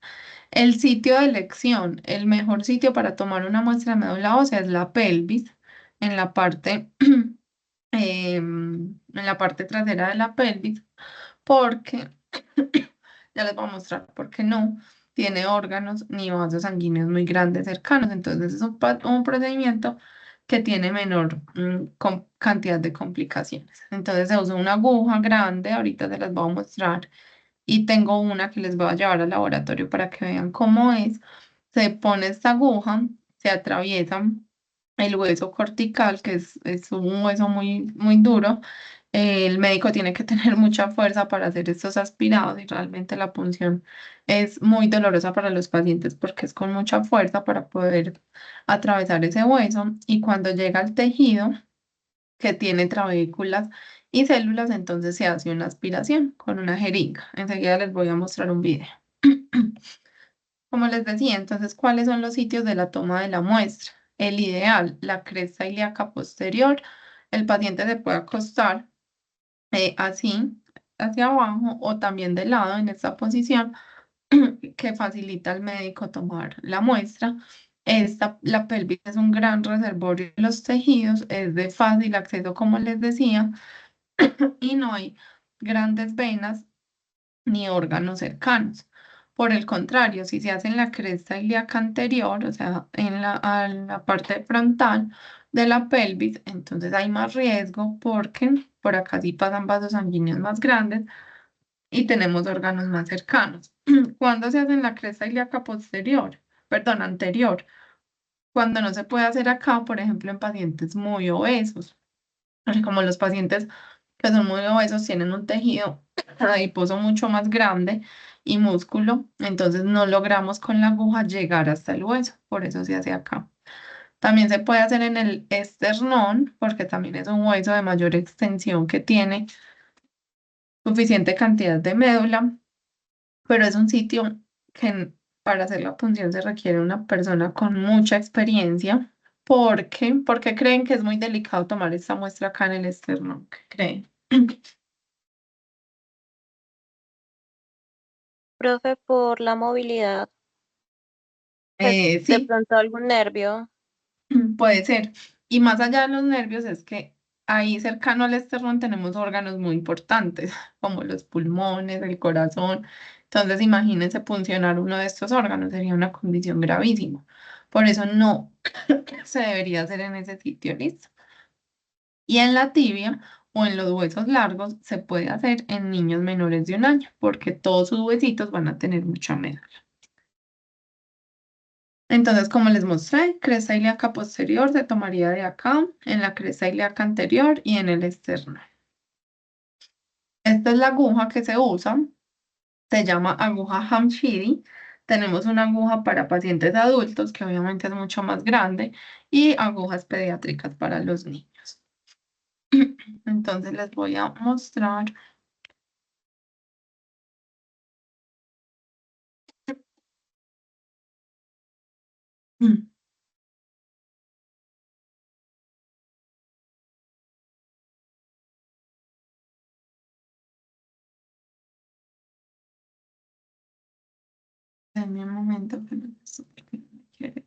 Speaker 1: El sitio de elección, el mejor sitio para tomar una muestra de médula ósea es la pelvis, en la parte, en la parte trasera de la pelvis, porque ya les voy a mostrar por qué no tiene órganos ni vasos sanguíneos muy grandes cercanos. Entonces es un procedimiento que tiene menor cantidad de complicaciones. Entonces se usa una aguja grande, ahorita se las voy a mostrar, y tengo una que les voy a llevar al laboratorio para que vean cómo es. Se pone esta aguja, se atraviesa el hueso cortical, que es un hueso muy duro. El médico tiene que tener mucha fuerza para hacer estos aspirados y realmente la punción es muy dolorosa para los pacientes porque es con mucha fuerza para poder atravesar ese hueso, y cuando llega al tejido que tiene trabéculas y células, entonces se hace una aspiración con una jeringa. Enseguida les voy a mostrar un video. Como les decía, entonces, ¿cuáles son los sitios de la toma de la muestra? El ideal, la cresta ilíaca posterior. El paciente se puede acostar así, hacia abajo o también de lado en esta posición que facilita al médico tomar la muestra. La pelvis es un gran reservorio de los tejidos, es de fácil acceso, como les decía, y no hay grandes venas ni órganos cercanos. Por el contrario, si se hace en la cresta ilíaca anterior, o sea, a la parte frontal de la pelvis, entonces hay más riesgo porque por acá sí pasan vasos sanguíneos más grandes y tenemos órganos más cercanos. ¿Cuándo se hace en la cresta ilíaca posterior? Perdón, anterior. Cuando no se puede hacer acá, por ejemplo, en pacientes muy obesos. Porque como los pacientes que son muy obesos tienen un tejido adiposo mucho más grande y músculo, entonces no logramos con la aguja llegar hasta el hueso, por eso se hace acá. También se puede hacer en el esternón, porque también es un hueso de mayor extensión que tiene suficiente cantidad de médula, pero es un sitio que para hacer la punción se requiere una persona con mucha experiencia. Porque creen que es muy delicado tomar esta muestra acá en el esternón. ¿Qué creen?
Speaker 2: Profe, por la movilidad, pues de
Speaker 1: Sí,
Speaker 2: pronto algún nervio.
Speaker 1: puede ser. Y más allá de los nervios es que ahí cercano al esternón tenemos órganos muy importantes, como los pulmones, el corazón. Entonces, imagínense puncionar uno de estos órganos, sería una condición gravísima. Por eso no se debería hacer en ese sitio, ¿listo? Y en la tibia o en los huesos largos se puede hacer en niños menores de 1 año, porque todos sus huesitos van a tener mucha médula. Entonces, como les mostré, cresta ilíaca posterior se tomaría de acá, en la cresta ilíaca anterior y en el externo. Esta es la aguja que se usa, se llama aguja Hamshiri. Tenemos una aguja para pacientes adultos, que obviamente es mucho más grande, y agujas pediátricas para los niños. Entonces les voy a mostrar. Denme un momento, pero no sé por qué no me quiere.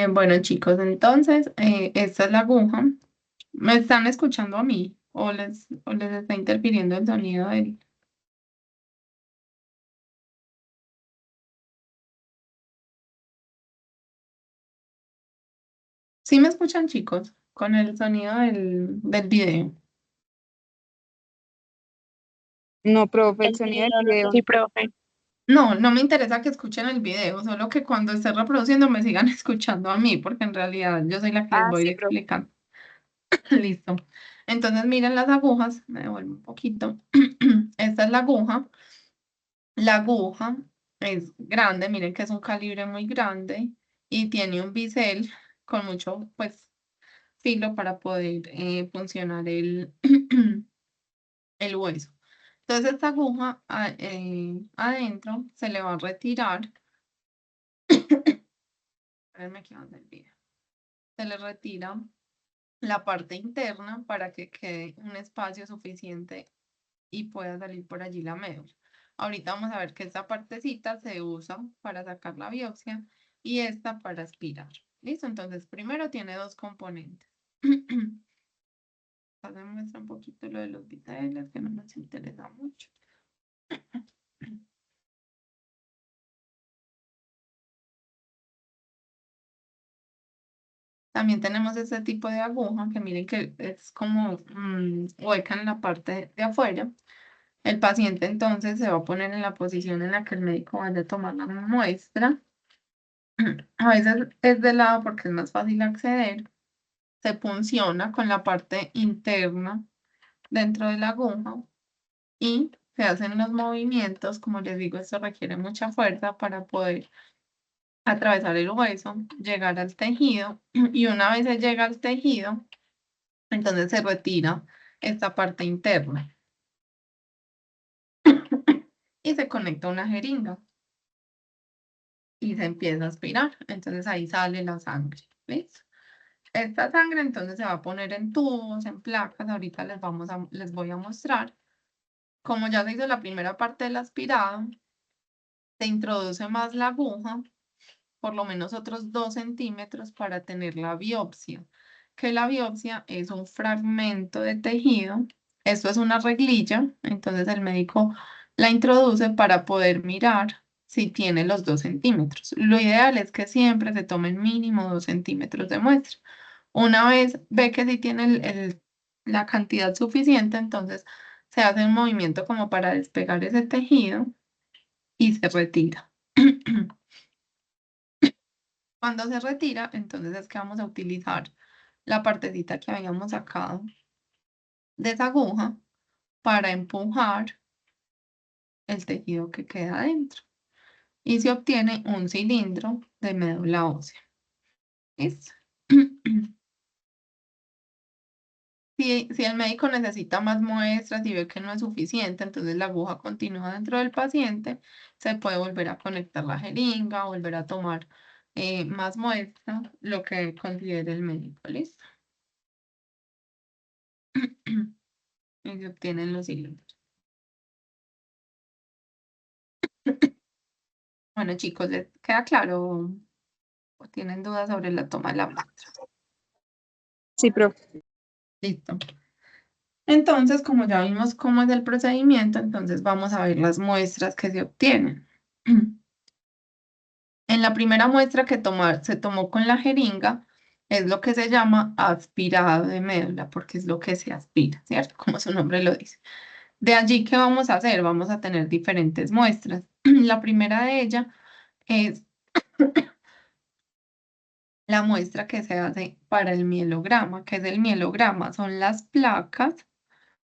Speaker 1: Bueno, chicos, entonces, esta es la aguja. ¿Me están escuchando a mí o les está interfiriendo el sonido del... ¿Sí me escuchan, chicos? Con el sonido del video.
Speaker 4: No, profe, el
Speaker 2: El
Speaker 4: sonido del
Speaker 2: video no.
Speaker 4: video.
Speaker 2: Sí, profe.
Speaker 1: No, no me interesa que escuchen el video, solo que cuando esté reproduciendo me sigan escuchando a mí, porque en realidad yo soy la que les
Speaker 2: Ah,
Speaker 1: voy
Speaker 2: sí, profe.
Speaker 1: explicando. Listo. Entonces, miren las agujas, me devuelvo un poquito. Esta es la aguja. La aguja es grande, miren que es un calibre muy grande y tiene un bisel con mucho, pues, filo para poder funcionar el hueso. Entonces, esta aguja adentro se le va a retirar. Espérenme que ande el video. Se le retira la parte interna para que quede un espacio suficiente y pueda salir por allí la médula. Ahorita vamos a ver que esta partecita se usa para sacar la biopsia y esta para aspirar. ¿Listo? Entonces, primero tiene dos componentes. Acá se muestra un poquito lo de los viteles, que no nos interesa mucho. También tenemos este tipo de aguja que miren que es como hueca en la parte de afuera. El paciente entonces se va a poner en la posición en la que el médico vaya a tomar la muestra. A veces es de lado porque es más fácil acceder. Se punciona con la parte interna dentro de la aguja y se hacen los movimientos. Como les digo, esto requiere mucha fuerza para poder atravesar el hueso, llegar al tejido y una vez se llega al tejido, entonces se retira esta parte interna y se conecta a una jeringa y se empieza a aspirar. Entonces ahí sale la sangre. ¿Listo? Esta sangre entonces se va a poner en tubos, en placas. Ahorita les voy a mostrar. Como ya se hizo la primera parte del aspirado, se introduce más la aguja, por lo menos otros 2 centímetros para tener la biopsia. Que la biopsia es un fragmento de tejido. Esto es una reglilla, entonces el médico la introduce para poder mirar si tiene los 2 centímetros. Lo ideal es que siempre se tomen mínimo 2 centímetros de muestra. Una vez ve que sí tiene la cantidad suficiente, entonces se hace un movimiento como para despegar ese tejido y se retira. Cuando se retira, entonces es que vamos a utilizar la partecita que habíamos sacado de esa aguja para empujar el tejido que queda adentro. Y se obtiene un cilindro de médula ósea. ¿Listo? Si el médico necesita más muestras y ve que no es suficiente, entonces la aguja continúa dentro del paciente, se puede volver a conectar la jeringa, volver a tomar más muestras, lo que considere el médico. ¿Listo? Y se obtienen los cilindros. Bueno, chicos, ¿les queda claro o tienen dudas sobre la toma de la muestra?
Speaker 4: Sí, profe.
Speaker 1: Listo. Entonces, como ya vimos cómo es el procedimiento, entonces vamos a ver las muestras que se obtienen. En la primera muestra que se tomó con la jeringa, es lo que se llama aspirado de médula, porque es lo que se aspira, ¿cierto? Como su nombre lo dice. De allí, ¿qué vamos a hacer? Vamos a tener diferentes muestras. La primera de ellas es la muestra que se hace para el mielograma. ¿Qué es el mielograma? Son las placas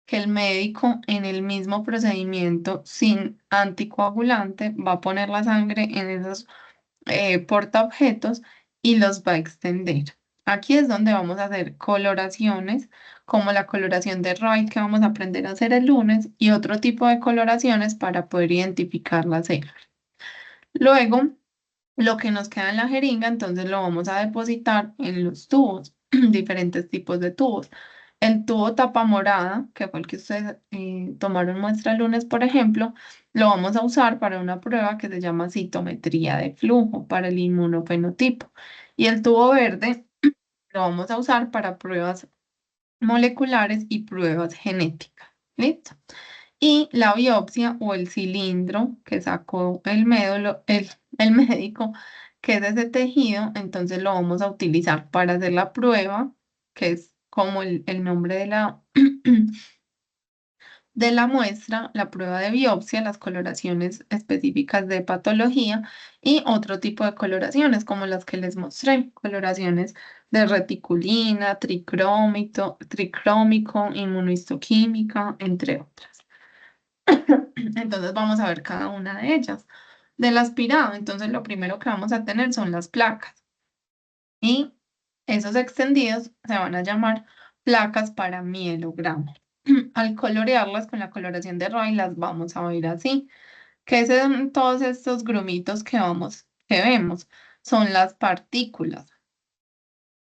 Speaker 1: que el médico en el mismo procedimiento sin anticoagulante va a poner la sangre en esos portaobjetos y los va a extender. Aquí es donde vamos a hacer coloraciones, como la coloración de Wright que vamos a aprender a hacer el lunes, y otro tipo de coloraciones para poder identificar las células. Luego, lo que nos queda en la jeringa, entonces lo vamos a depositar en los tubos, diferentes tipos de tubos. El tubo tapa morada, que fue el que ustedes tomaron muestra el lunes, por ejemplo, lo vamos a usar para una prueba que se llama citometría de flujo para el inmunofenotipo. Y el tubo verde lo vamos a usar para pruebas moleculares y pruebas genéticas. ¿Listo? Y la biopsia o el cilindro que sacó el médico, que es ese tejido, entonces lo vamos a utilizar para hacer la prueba, que es como el nombre de la muestra, la prueba de biopsia, las coloraciones específicas de patología y otro tipo de coloraciones como las que les mostré, coloraciones de reticulina, tricrómico, inmunohistoquímica, entre otras. Entonces vamos a ver cada una de ellas. Del aspirado, entonces lo primero que vamos a tener son las placas. Y esos extendidos se van a llamar placas para mielogramo. Al colorearlas con la coloración de Roy las vamos a ver así. ¿Qué son todos estos grumitos que vemos? Son las partículas.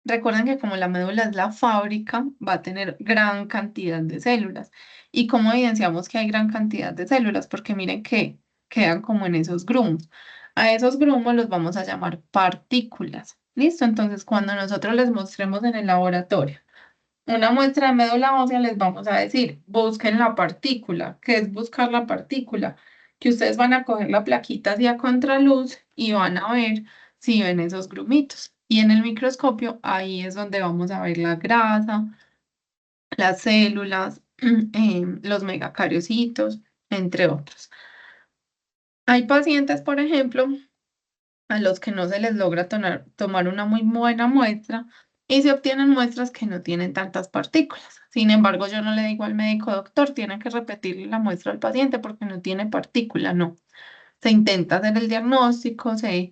Speaker 1: Recuerden que como la médula es la fábrica, va a tener gran cantidad de células. ¿Y cómo evidenciamos que hay gran cantidad de células? Porque miren que quedan como en esos grumos. A esos grumos los vamos a llamar partículas. ¿Listo? Entonces, cuando nosotros les mostremos en el laboratorio una muestra de médula ósea, les vamos a decir, busquen la partícula. ¿Qué es buscar la partícula? Que ustedes van a coger la plaquita hacia contraluz y van a ver si ven esos grumitos. Y en el microscopio, ahí es donde vamos a ver la grasa, las células, los megacariocitos, entre otros. Hay pacientes, por ejemplo, a los que no se les logra tomar una muy buena muestra y se obtienen muestras que no tienen tantas partículas. Sin embargo, yo no le digo al médico, doctor, tiene que repetirle la muestra al paciente porque no tiene partícula, no. Se intenta hacer el diagnóstico, se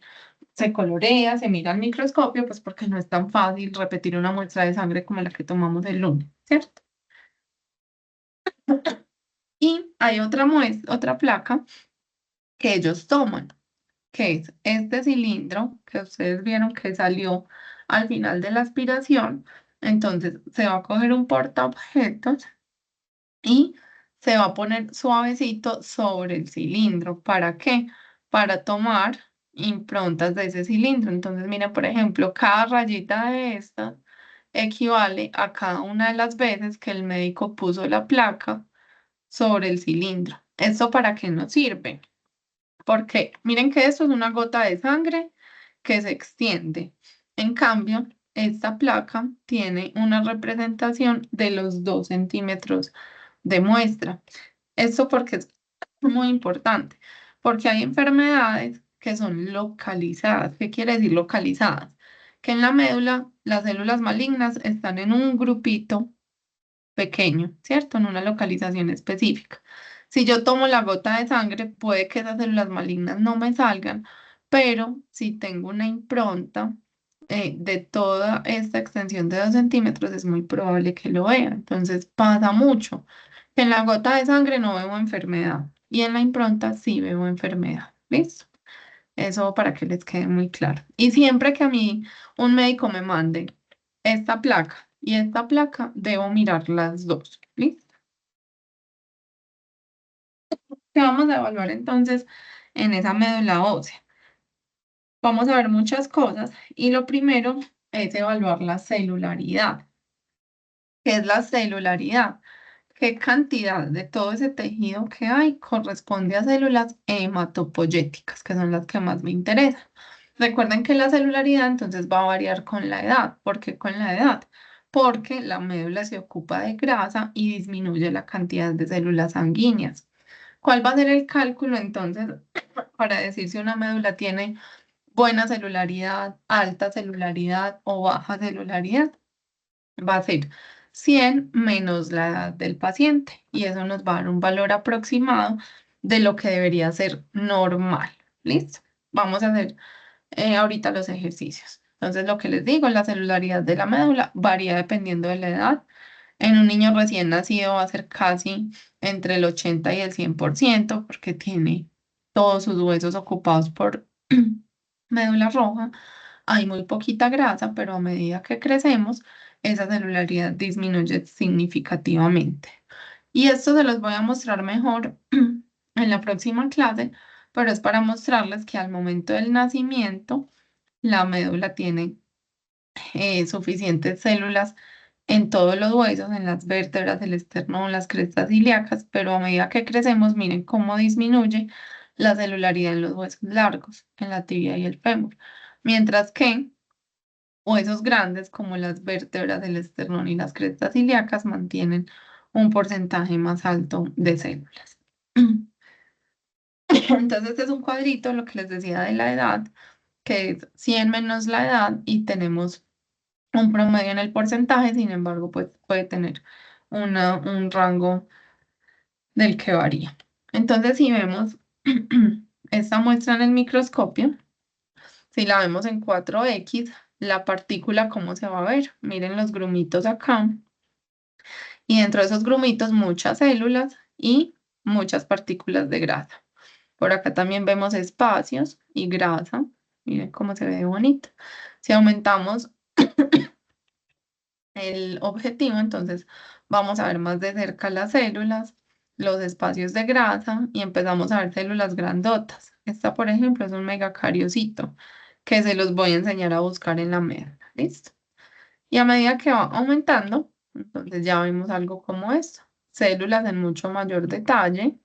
Speaker 1: se colorea, se mira al microscopio, pues porque no es tan fácil repetir una muestra de sangre como la que tomamos el lunes, ¿cierto? Y hay otra placa que ellos toman, que es este cilindro que ustedes vieron que salió al final de la aspiración. Entonces se va a coger un portaobjetos y se va a poner suavecito sobre el cilindro. ¿Para qué? Para tomar improntas de ese cilindro. Entonces, miren, por ejemplo, cada rayita de esta equivale a cada una de las veces que el médico puso la placa sobre el cilindro. ¿Esto para qué nos sirve? Porque miren que esto es una gota de sangre que se extiende. En cambio, esta placa tiene una representación de los 2 centímetros de muestra. Esto porque es muy importante, porque hay enfermedades que son localizadas. ¿Qué quiere decir localizadas? Que en la médula las células malignas están en un grupito pequeño, ¿cierto? En una localización específica. Si yo tomo la gota de sangre, puede que esas células malignas no me salgan, pero si tengo una impronta de toda esta extensión de 2 centímetros, es muy probable que lo vea. Entonces pasa mucho. En la gota de sangre no veo enfermedad y en la impronta sí veo enfermedad. ¿Listo? Eso para que les quede muy claro. Y siempre que a mí un médico me mande esta placa y esta placa, debo mirar las dos. ¿Listo? ¿Qué vamos a evaluar entonces en esa médula ósea? Vamos a ver muchas cosas y lo primero es evaluar la celularidad. ¿Qué es la celularidad? ¿Qué cantidad de todo ese tejido que hay corresponde a células hematopoyéticas, que son las que más me interesan? Recuerden que la celularidad entonces va a variar con la edad. ¿Por qué con la edad? Porque la médula se ocupa de grasa y disminuye la cantidad de células sanguíneas. ¿Cuál va a ser el cálculo entonces para decir si una médula tiene buena celularidad, alta celularidad o baja celularidad? Va a ser 100 menos la edad del paciente y eso nos va a dar un valor aproximado de lo que debería ser normal. ¿Listo? Vamos a hacer ahorita los ejercicios. Entonces, lo que les digo, la celularidad de la médula varía dependiendo de la edad. En un niño recién nacido va a ser casi entre el 80 y el 100% porque tiene todos sus huesos ocupados por médula roja. Hay muy poquita grasa, pero a medida que crecemos, esa celularidad disminuye significativamente. Y esto se los voy a mostrar mejor en la próxima clase, pero es para mostrarles que al momento del nacimiento, la médula tiene suficientes células en todos los huesos, en las vértebras, el esternón, las crestas ilíacas, pero a medida que crecemos, miren cómo disminuye la celularidad en los huesos largos, en la tibia y el fémur. Mientras que huesos grandes como las vértebras del esternón y las crestas ilíacas mantienen un porcentaje más alto de células. Entonces, este es un cuadrito, lo que les decía de la edad, que es 100 menos la edad y tenemos un promedio en el porcentaje, sin embargo, pues puede tener un rango del que varía. Entonces, si vemos esta muestra en el microscopio, si la vemos en 4X, la partícula, ¿cómo se va a ver? Miren los grumitos acá. Y dentro de esos grumitos, muchas células y muchas partículas de grasa. Por acá también vemos espacios y grasa. Miren cómo se ve bonito. Si aumentamos el objetivo, entonces vamos a ver más de cerca las células, los espacios de grasa y empezamos a ver células grandotas. Esta, por ejemplo, es un megacariocito que se los voy a enseñar a buscar en la médula. ¿Listo? Y a medida que va aumentando, entonces ya vemos algo como esto. Células en mucho mayor detalle,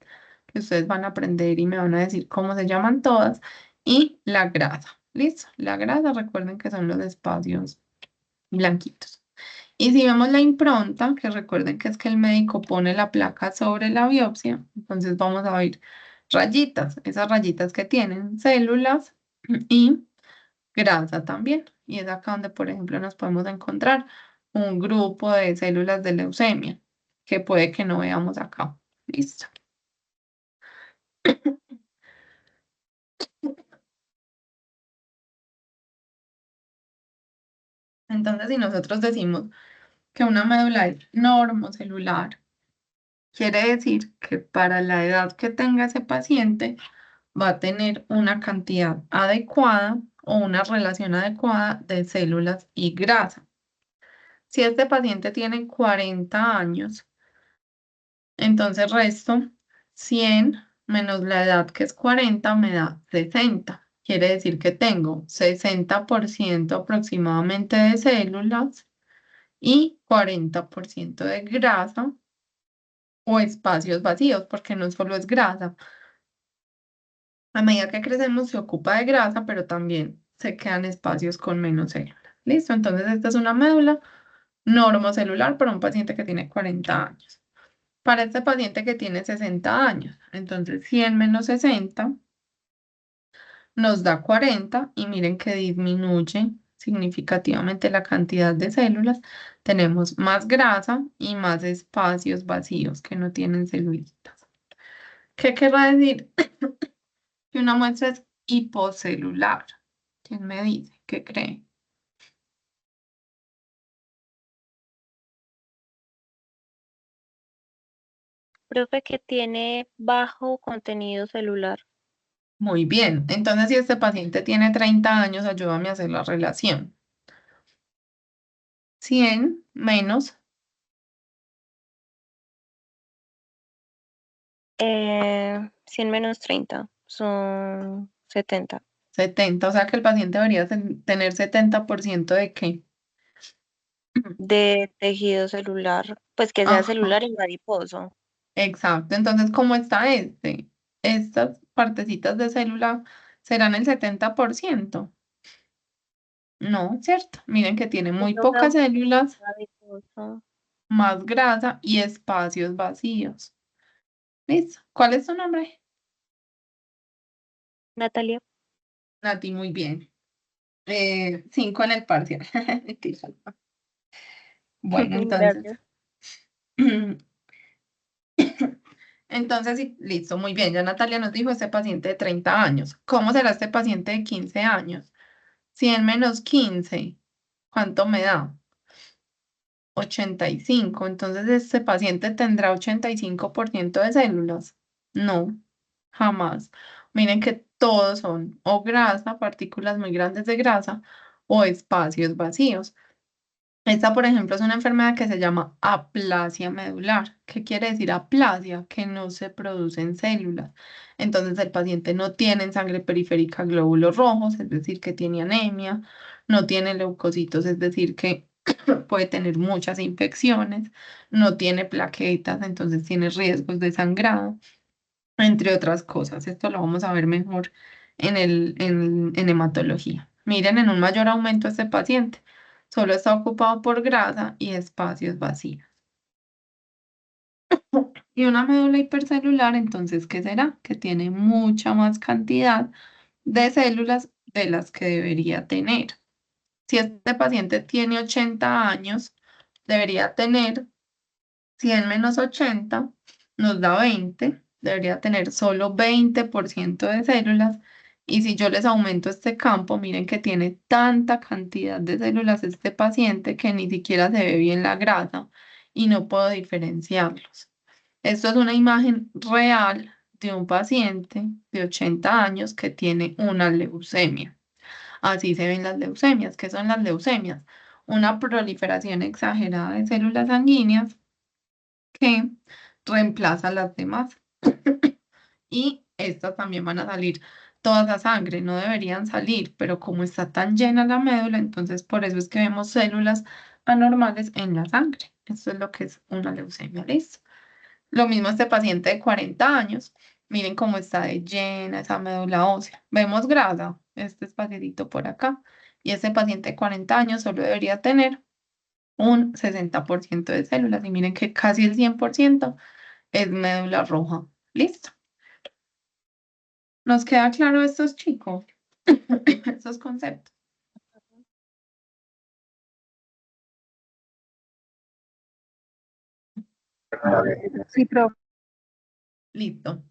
Speaker 1: que ustedes van a aprender y me van a decir cómo se llaman todas. Y la grasa. ¿Listo? La grasa, recuerden que son los espacios blanquitos. Y si vemos la impronta, que recuerden que es que el médico pone la placa sobre la biopsia, entonces vamos a ver rayitas, esas rayitas que tienen células y grasa también. Y es acá donde, por ejemplo, nos podemos encontrar un grupo de células de leucemia, que puede que no veamos acá. Listo. Entonces, si nosotros decimos que una médula es normocelular, quiere decir que para la edad que tenga ese paciente va a tener una cantidad adecuada o una relación adecuada de células y grasa. Si este paciente tiene 40 años, entonces resto 100 menos la edad que es 40 me da 60. Quiere decir que tengo 60% aproximadamente de células y 40% de grasa o espacios vacíos, porque no solo es grasa. A medida que crecemos se ocupa de grasa, pero también se quedan espacios con menos células. ¿Listo? Entonces esta es una médula normocelular para un paciente que tiene 40 años. Para este paciente que tiene 60 años, entonces 100 menos 60 nos da 40 y miren que disminuye significativamente la cantidad de células. Tenemos más grasa y más espacios vacíos que no tienen celulitas. ¿Qué querrá decir? Que una muestra es hipocelular. ¿Quién me dice? ¿Qué cree?
Speaker 2: Profe, que tiene bajo contenido celular.
Speaker 1: Muy bien. Entonces, si este paciente tiene 30 años, ayúdame a hacer la relación. 100 menos
Speaker 2: 100 menos 30 son 70.
Speaker 1: 70, o sea que el paciente debería tener 70% de qué.
Speaker 2: De tejido celular, pues que sea
Speaker 1: Ajá,
Speaker 2: celular y mariposo.
Speaker 1: exacto. Entonces, ¿cómo está este? Estas partecitas de célula serán el 70%. No, ¿cierto? Miren que tiene muy
Speaker 2: Yo
Speaker 1: pocas
Speaker 2: veo
Speaker 1: células,
Speaker 2: mariposo.
Speaker 1: más grasa y espacios vacíos. ¿Listo? ¿Cuál es tu nombre?
Speaker 2: Natalia.
Speaker 1: Nati, muy bien. 5 en el parcial. Mentira. Bueno, entonces.
Speaker 2: Gracias.
Speaker 1: Entonces, sí, listo, muy bien. Ya Natalia nos dijo este paciente de 30 años. ¿Cómo será este paciente de 15 años? 100 menos 15, ¿cuánto me da? 85. Entonces, ¿este paciente tendrá 85% de células? No, jamás. Miren que todos son o grasa, partículas muy grandes de grasa, o espacios vacíos. Esta, por ejemplo, es una enfermedad que se llama aplasia medular. ¿Qué quiere decir aplasia? Que no se producen células. Entonces el paciente no tiene en sangre periférica glóbulos rojos, es decir, que tiene anemia, no tiene leucocitos, es decir, que puede tener muchas infecciones, no tiene plaquetas, entonces tiene riesgos de sangrado, entre otras cosas. Esto lo vamos a ver mejor en hematología. Miren, en un mayor aumento este paciente solo está ocupado por grasa y espacios vacíos. Y una médula hipercelular, entonces, ¿qué será? Que tiene mucha más cantidad de células de las que debería tener. Si este paciente tiene 80 años, debería tener 100 menos 80 nos da 20, debería tener solo 20% de células. Y si yo les aumento este campo, miren que tiene tanta cantidad de células este paciente que ni siquiera se ve bien la grasa y no puedo diferenciarlos. Esto es una imagen real de un paciente de 80 años que tiene una leucemia. Así se ven las leucemias. ¿Qué son las leucemias? Una proliferación exagerada de células sanguíneas que reemplaza las demás. Y estas también van a salir todas a sangre, no deberían salir, pero como está tan llena la médula, entonces por eso es que vemos células anormales en la sangre. Esto es lo que es una leucemia, ¿listo? Lo mismo este paciente de 40 años. Miren cómo está de llena esa médula ósea. Vemos grasa, este espaciecito por acá. Y este paciente de 40 años solo debería tener un 60% de células. Y miren que casi el 100% es médula roja. ¿Listo? ¿Nos queda claro estos chicos? Estos conceptos.
Speaker 4: Sí, profe.
Speaker 1: Listo.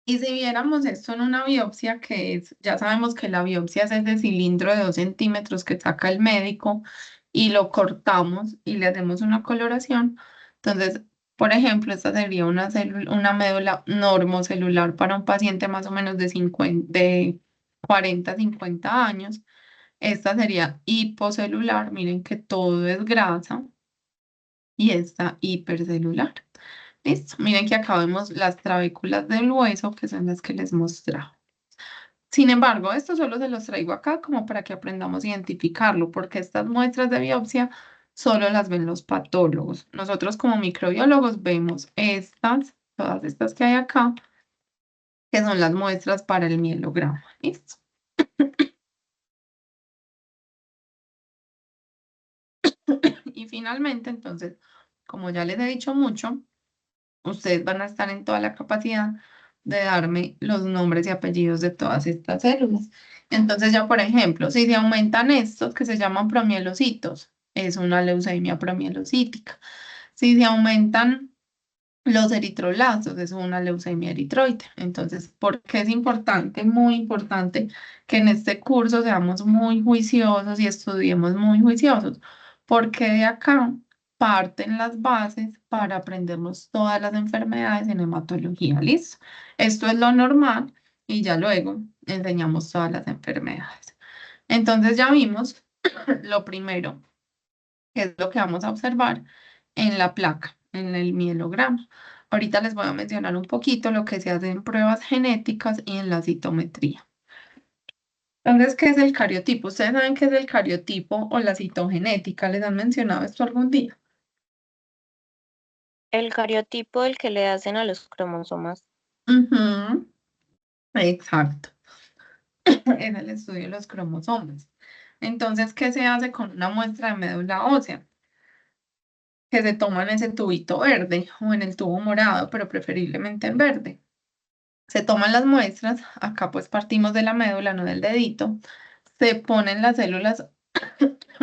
Speaker 1: Y si viéramos esto en una biopsia, que es, ya sabemos que la biopsia es ese cilindro de 2 centímetros que saca el médico y lo cortamos y le hacemos una coloración. Entonces, por ejemplo, esta sería una médula normocelular para un paciente más o menos de 40 a 50 años. Esta sería hipocelular, miren que todo es grasa, y esta hipercelular. Listo, miren que acá vemos las trabéculas del hueso, que son las que les mostraba. Sin embargo, esto solo se los traigo acá como para que aprendamos a identificarlo, porque estas muestras de biopsia solo las ven los patólogos. Nosotros como microbiólogos vemos estas, todas estas que hay acá, que son las muestras para el mielograma. ¿Listo? Y finalmente, entonces, como ya les he dicho mucho, ustedes van a estar en toda la capacidad de darme los nombres y apellidos de todas estas células. Entonces ya, por ejemplo, si se aumentan estos que se llaman promielocitos, es una leucemia promielocítica. Si se aumentan los eritroblastos, es una leucemia eritroide. Entonces, ¿por qué es importante? Muy importante que en este curso seamos muy juiciosos y estudiemos muy juiciosos, porque de acá parten las bases para aprendernos todas las enfermedades en hematología. ¿Listo? Esto es lo normal y ya luego enseñamos todas las enfermedades. Entonces ya vimos lo primero, que es lo que vamos a observar en la placa, en el mielograma. Ahorita les voy a mencionar un poquito lo que se hace en pruebas genéticas y en la citometría. Entonces, ¿qué es el cariotipo? ¿Ustedes saben qué es el cariotipo o la citogenética? ¿Les han mencionado esto algún día?
Speaker 2: El cariotipo del que le hacen a los cromosomas.
Speaker 1: Ujú, exacto. Es el estudio de los cromosomas. Entonces, ¿qué se hace con una muestra de médula ósea? Que se toma en ese tubito verde o en el tubo morado, pero preferiblemente en verde. Se toman las muestras, acá pues partimos de la médula, no del dedito, se ponen las células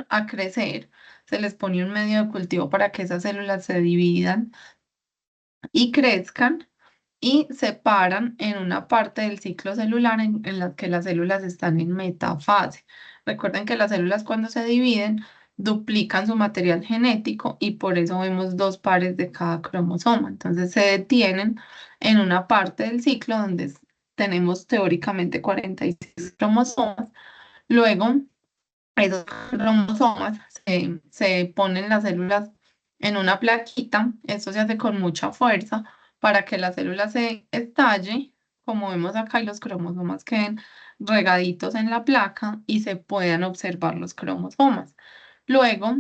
Speaker 1: a crecer, se les pone un medio de cultivo para que esas células se dividan y crezcan y se paran en una parte del ciclo celular en la que las células están en metafase. Recuerden que las células cuando se dividen duplican su material genético y por eso vemos dos pares de cada cromosoma. Entonces se detienen en una parte del ciclo donde tenemos teóricamente 46 cromosomas. Luego, esos cromosomas se ponen las células en una plaquita. Esto se hace con mucha fuerza para que la célula se estalle, como vemos acá, y los cromosomas queden regaditos en la placa y se puedan observar los cromosomas. Luego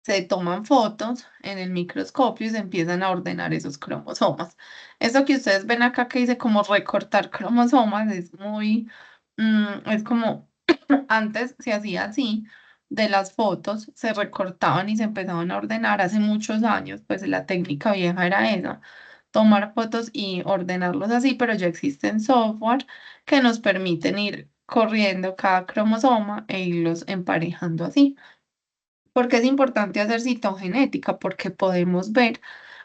Speaker 1: se toman fotos en el microscopio y se empiezan a ordenar esos cromosomas. Eso que ustedes ven acá que dice como recortar cromosomas es es como antes se hacía así, de las fotos se recortaban y se empezaban a ordenar hace muchos años, pues la técnica vieja era esa, tomar fotos y ordenarlos así, pero ya existen software que nos permiten ir corriendo cada cromosoma e irlos emparejando así. ¿Por qué es importante hacer citogenética? Porque podemos ver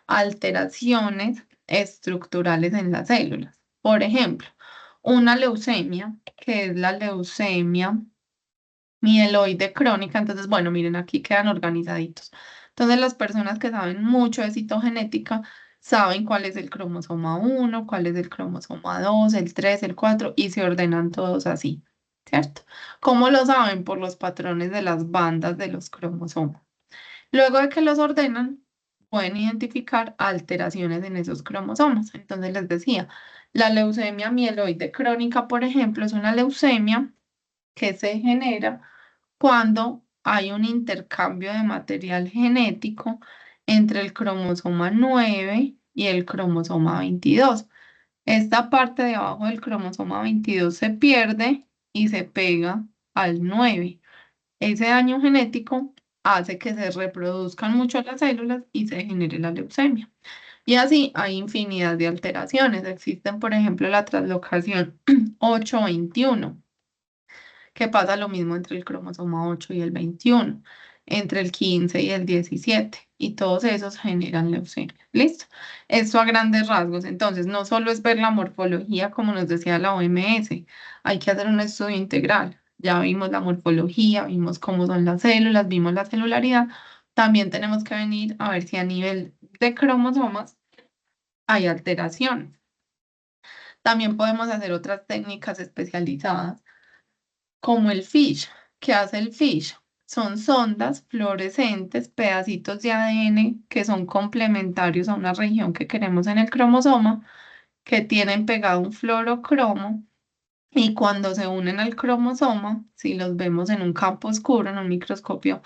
Speaker 1: alteraciones estructurales en las células. Por ejemplo, una leucemia, que es la leucemia mieloide crónica. Entonces, bueno, miren, aquí quedan organizaditos. Entonces, las personas que saben mucho de citogenética saben cuál es el cromosoma 1, cuál es el cromosoma 2, el 3, el 4 y se ordenan todos así, ¿cierto? ¿Cómo lo saben? Por los patrones de las bandas de los cromosomas. Luego de que los ordenan, pueden identificar alteraciones en esos cromosomas. Entonces, les decía, la leucemia mieloide crónica, por ejemplo, es una leucemia que se genera cuando hay un intercambio de material genético entre el cromosoma 9 y el cromosoma 22. Esta parte de abajo del cromosoma 22 se pierde y se pega al 9. Ese daño genético hace que se reproduzcan mucho las células y se genere la leucemia. Y así hay infinidad de alteraciones. Existen, por ejemplo, la translocación 821, que pasa lo mismo entre el cromosoma 8 y el 21, entre el 15 y el 17, y todos esos generan leucemia. ¿Listo? Esto a grandes rasgos. Entonces, no solo es ver la morfología, como nos decía la OMS, hay que hacer un estudio integral. Ya vimos la morfología, vimos cómo son las células, vimos la celularidad. También tenemos que venir a ver si a nivel de cromosomas hay alteraciones. También podemos hacer otras técnicas especializadas, como el FISH. ¿Qué hace el FISH? Son sondas fluorescentes, pedacitos de ADN que son complementarios a una región que queremos en el cromosoma, que tienen pegado un fluorocromo y cuando se unen al cromosoma, si los vemos en un campo oscuro, en un microscopio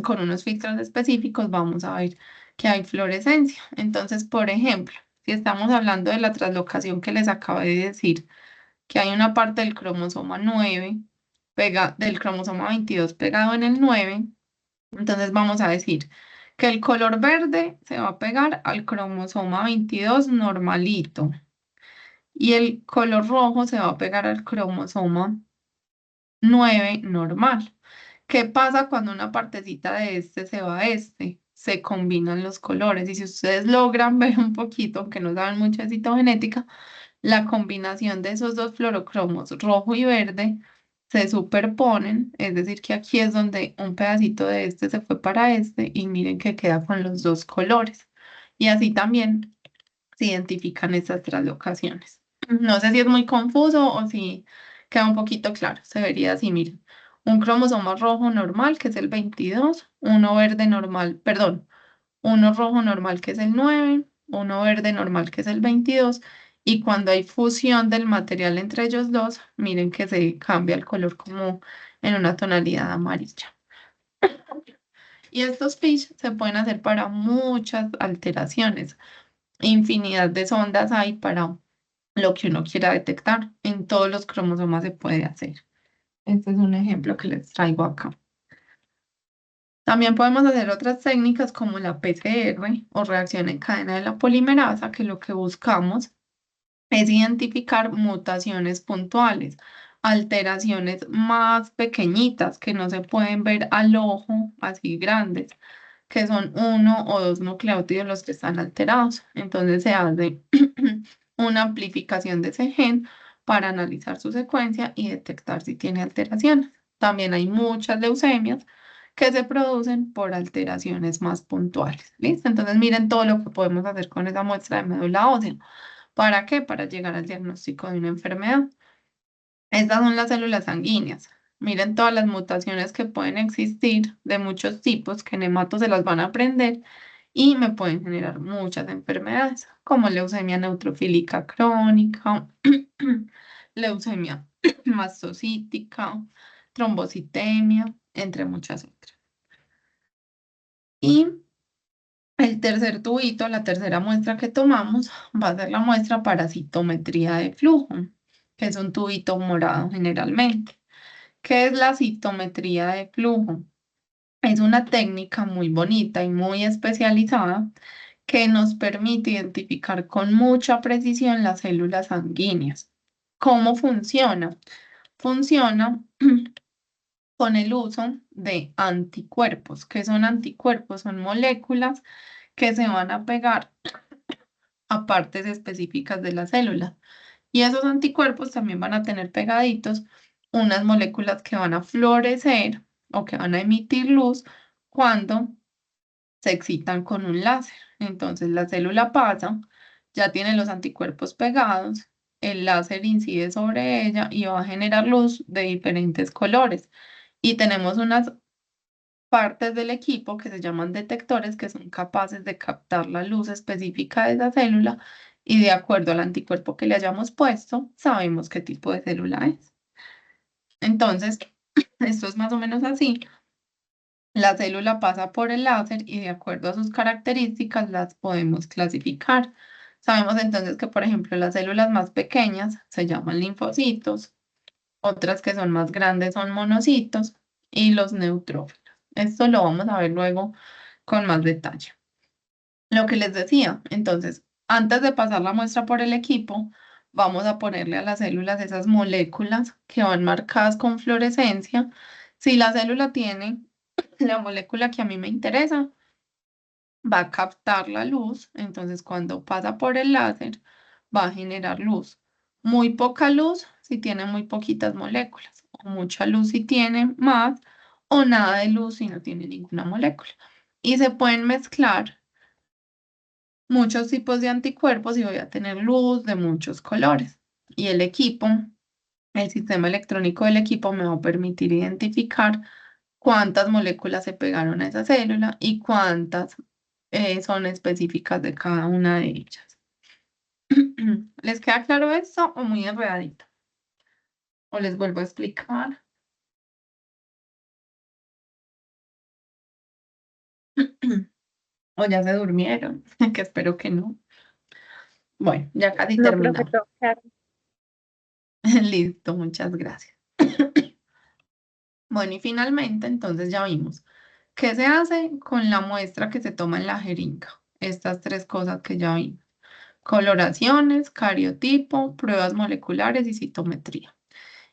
Speaker 1: con unos filtros específicos, vamos a ver que hay fluorescencia. Entonces, por ejemplo, si estamos hablando de la translocación que les acabé de decir, que hay una parte del cromosoma 9, del cromosoma 22 pegado en el 9, entonces vamos a decir que el color verde se va a pegar al cromosoma 22 normalito y el color rojo se va a pegar al cromosoma 9 normal. ¿Qué pasa cuando una partecita de este se va a este? Se combinan los colores y si ustedes logran ver un poquito, aunque no saben mucho de citogenética, la combinación de esos dos fluorocromos, rojo y verde, se superponen, es decir, que aquí es donde un pedacito de este se fue para este y miren que queda con los dos colores. Y así también se identifican estas translocaciones. No sé si es muy confuso o si queda un poquito claro. Se vería así, miren. Un cromosoma rojo normal, que es el 22, uno verde normal, perdón, uno rojo normal, que es el 9, uno verde normal, que es el 22, y cuando hay fusión del material entre ellos dos, miren que se cambia el color como en una tonalidad amarilla. Y estos fish se pueden hacer para muchas alteraciones. Infinidad de sondas hay para lo que uno quiera detectar. En todos los cromosomas se puede hacer. Este es un ejemplo que les traigo acá. También podemos hacer otras técnicas como la PCR o reacción en cadena de la polimerasa, que lo que buscamos es identificar mutaciones puntuales, alteraciones más pequeñitas que no se pueden ver al ojo, así grandes, que son uno o dos nucleótidos los que están alterados. Entonces se hace una amplificación de ese gen para analizar su secuencia y detectar si tiene alteraciones. También hay muchas leucemias que se producen por alteraciones más puntuales. ¿Listo? Entonces miren todo lo que podemos hacer con esa muestra de médula ósea. ¿Para qué? Para llegar al diagnóstico de una enfermedad. Estas son las células sanguíneas. Miren todas las mutaciones que pueden existir de muchos tipos, que en hemato se las van a aprender y me pueden generar muchas enfermedades, como leucemia neutrofílica crónica, leucemia mastocítica, trombocitemia, entre muchas otras. Y el tercer tubito, la tercera muestra que tomamos, va a ser la muestra para citometría de flujo, que es un tubito morado generalmente. ¿Qué es la citometría de flujo? Es una técnica muy bonita y muy especializada que nos permite identificar con mucha precisión las células sanguíneas. ¿Cómo funciona? Funciona con el uso de anticuerpos. ¿Qué son anticuerpos? Son moléculas que se van a pegar a partes específicas de la célula. Y esos anticuerpos también van a tener pegaditos unas moléculas que van a fluorecer o que van a emitir luz cuando se excitan con un láser. Entonces la célula pasa, ya tiene los anticuerpos pegados, el láser incide sobre ella y va a generar luz de diferentes colores. Y tenemos unas partes del equipo que se llaman detectores que son capaces de captar la luz específica de esa célula y de acuerdo al anticuerpo que le hayamos puesto, sabemos qué tipo de célula es. Entonces, esto es más o menos así. La célula pasa por el láser y de acuerdo a sus características las podemos clasificar. Sabemos entonces que, por ejemplo, las células más pequeñas se llaman linfocitos, otras que son más grandes son monocitos y los neutrófilos. Esto lo vamos a ver luego con más detalle. Lo que les decía, entonces, antes de pasar la muestra por el equipo, vamos a ponerle a las células esas moléculas que van marcadas con fluorescencia. Si la célula tiene la molécula que a mí me interesa, va a captar la luz, entonces cuando pasa por el láser, va a generar luz. Muy poca luz si tiene muy poquitas moléculas. o mucha luz si tiene más, o nada de luz si no tiene ninguna molécula. Y se pueden mezclar muchos tipos de anticuerpos y voy a tener luz de muchos colores. Y el equipo, el sistema electrónico del equipo me va a permitir identificar cuántas moléculas se pegaron a esa célula y cuántas son específicas de cada una de ellas. ¿Les queda claro esto o muy enredadito? ¿O les vuelvo a explicar? ¿O ya se durmieron? Que espero que no. Bueno, ya casi
Speaker 2: No,
Speaker 1: terminamos.
Speaker 2: profesor, claro.
Speaker 1: Listo, muchas gracias. Bueno, y finalmente, entonces ya vimos qué se hace con la muestra que se toma en la jeringa. Estas tres cosas que ya vimos. Coloraciones, cariotipo, pruebas moleculares y citometría.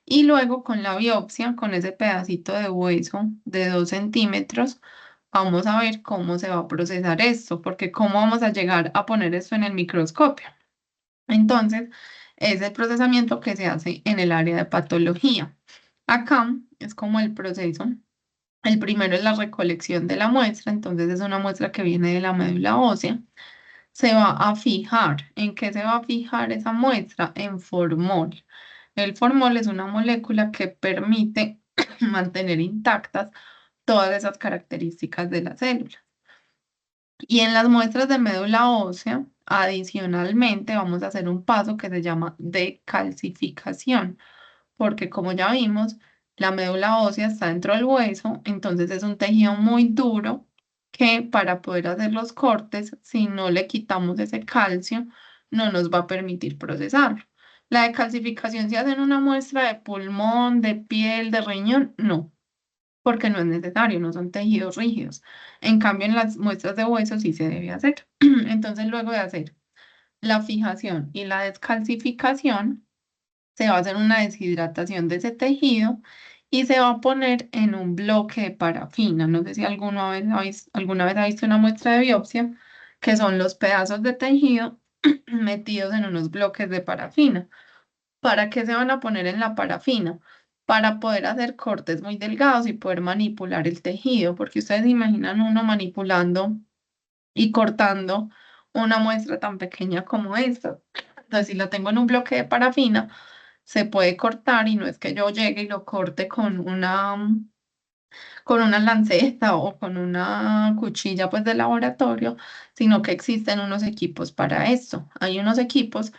Speaker 1: Y luego con la biopsia, con ese pedacito de hueso de 2 centímetros, vamos a ver cómo se va a procesar esto, porque cómo vamos a llegar a poner esto en el microscopio. Entonces, es el procesamiento que se hace en el área de patología. Acá es como el proceso. El primero es la recolección de la muestra, entonces es una muestra que viene de la médula ósea. Se va a fijar. ¿En qué se va a fijar esa muestra? En formol. El formol es una molécula que permite mantener intactas todas esas características de la célula. Y en las muestras de médula ósea, adicionalmente, vamos a hacer un paso que se llama decalcificación, porque como ya vimos, la médula ósea está dentro del hueso, entonces es un tejido muy duro que para poder hacer los cortes, si no le quitamos ese calcio, no nos va a permitir procesarlo. La decalcificación se hace en una muestra de pulmón, de piel, de riñón, no, porque no es necesario, no son tejidos rígidos. En cambio, en las muestras de hueso sí se debe hacer. Entonces, luego de hacer la fijación y la descalcificación, se va a hacer una deshidratación de ese tejido y se va a poner en un bloque de parafina. No sé si alguna vez ha visto una muestra de biopsia, que son los pedazos de tejido metidos en unos bloques de parafina. ¿Para qué se van a poner en la parafina? Para poder hacer cortes muy delgados y poder manipular el tejido, porque ustedes se imaginan uno manipulando y cortando una muestra tan pequeña como esta. Entonces, si la tengo en un bloque de parafina, se puede cortar y no es que yo llegue y lo corte con una lanceta o con una cuchilla pues de laboratorio, sino que existen unos equipos para esto. Hay unos equipos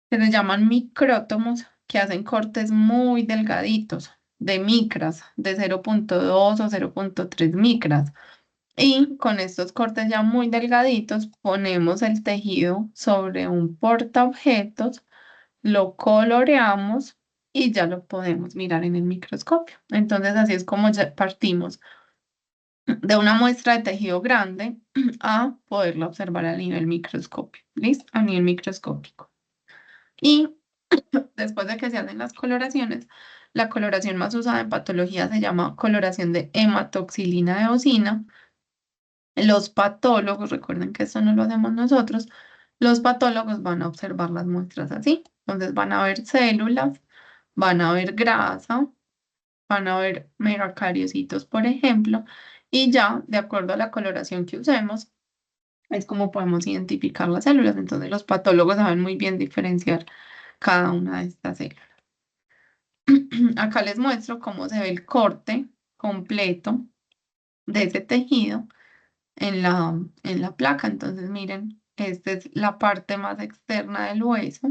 Speaker 1: que se llaman micrótomos que hacen cortes muy delgaditos, de micras, de 0,2 o 0,3 micras. Y con estos cortes ya muy delgaditos, ponemos el tejido sobre un portaobjetos, lo coloreamos y ya lo podemos mirar en el microscopio. Entonces, así es como ya partimos de una muestra de tejido grande a poderlo observar a nivel microscopio. ¿Listo? A nivel microscópico. Y después de que se hacen las coloraciones, la coloración más usada en patología se llama coloración de hematoxilina de eosina. Los patólogos, recuerden que esto no lo hacemos nosotros, los patólogos van a observar las muestras así. Entonces van a ver células, van a ver grasa, van a ver megacariocitos, por ejemplo, y ya, de acuerdo a la coloración que usemos, es como podemos identificar las células. Entonces los patólogos saben muy bien diferenciar cada una de estas células. Acá les muestro cómo se ve el corte completo de ese tejido en la placa. Entonces, miren, esta es la parte más externa del hueso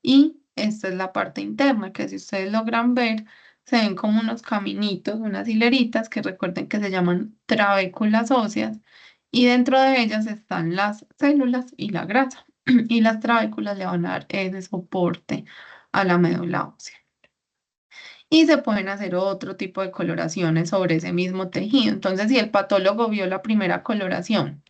Speaker 1: y esta es la parte interna, que si ustedes logran ver, se ven como unos caminitos, unas hileritas que recuerden que se llaman trabéculas óseas y dentro de ellas están las células y la grasa y las trabéculas le van a dar ese soporte a la médula ósea. Y se pueden hacer otro tipo de coloraciones sobre ese mismo tejido. Entonces, si el patólogo vio la primera coloración,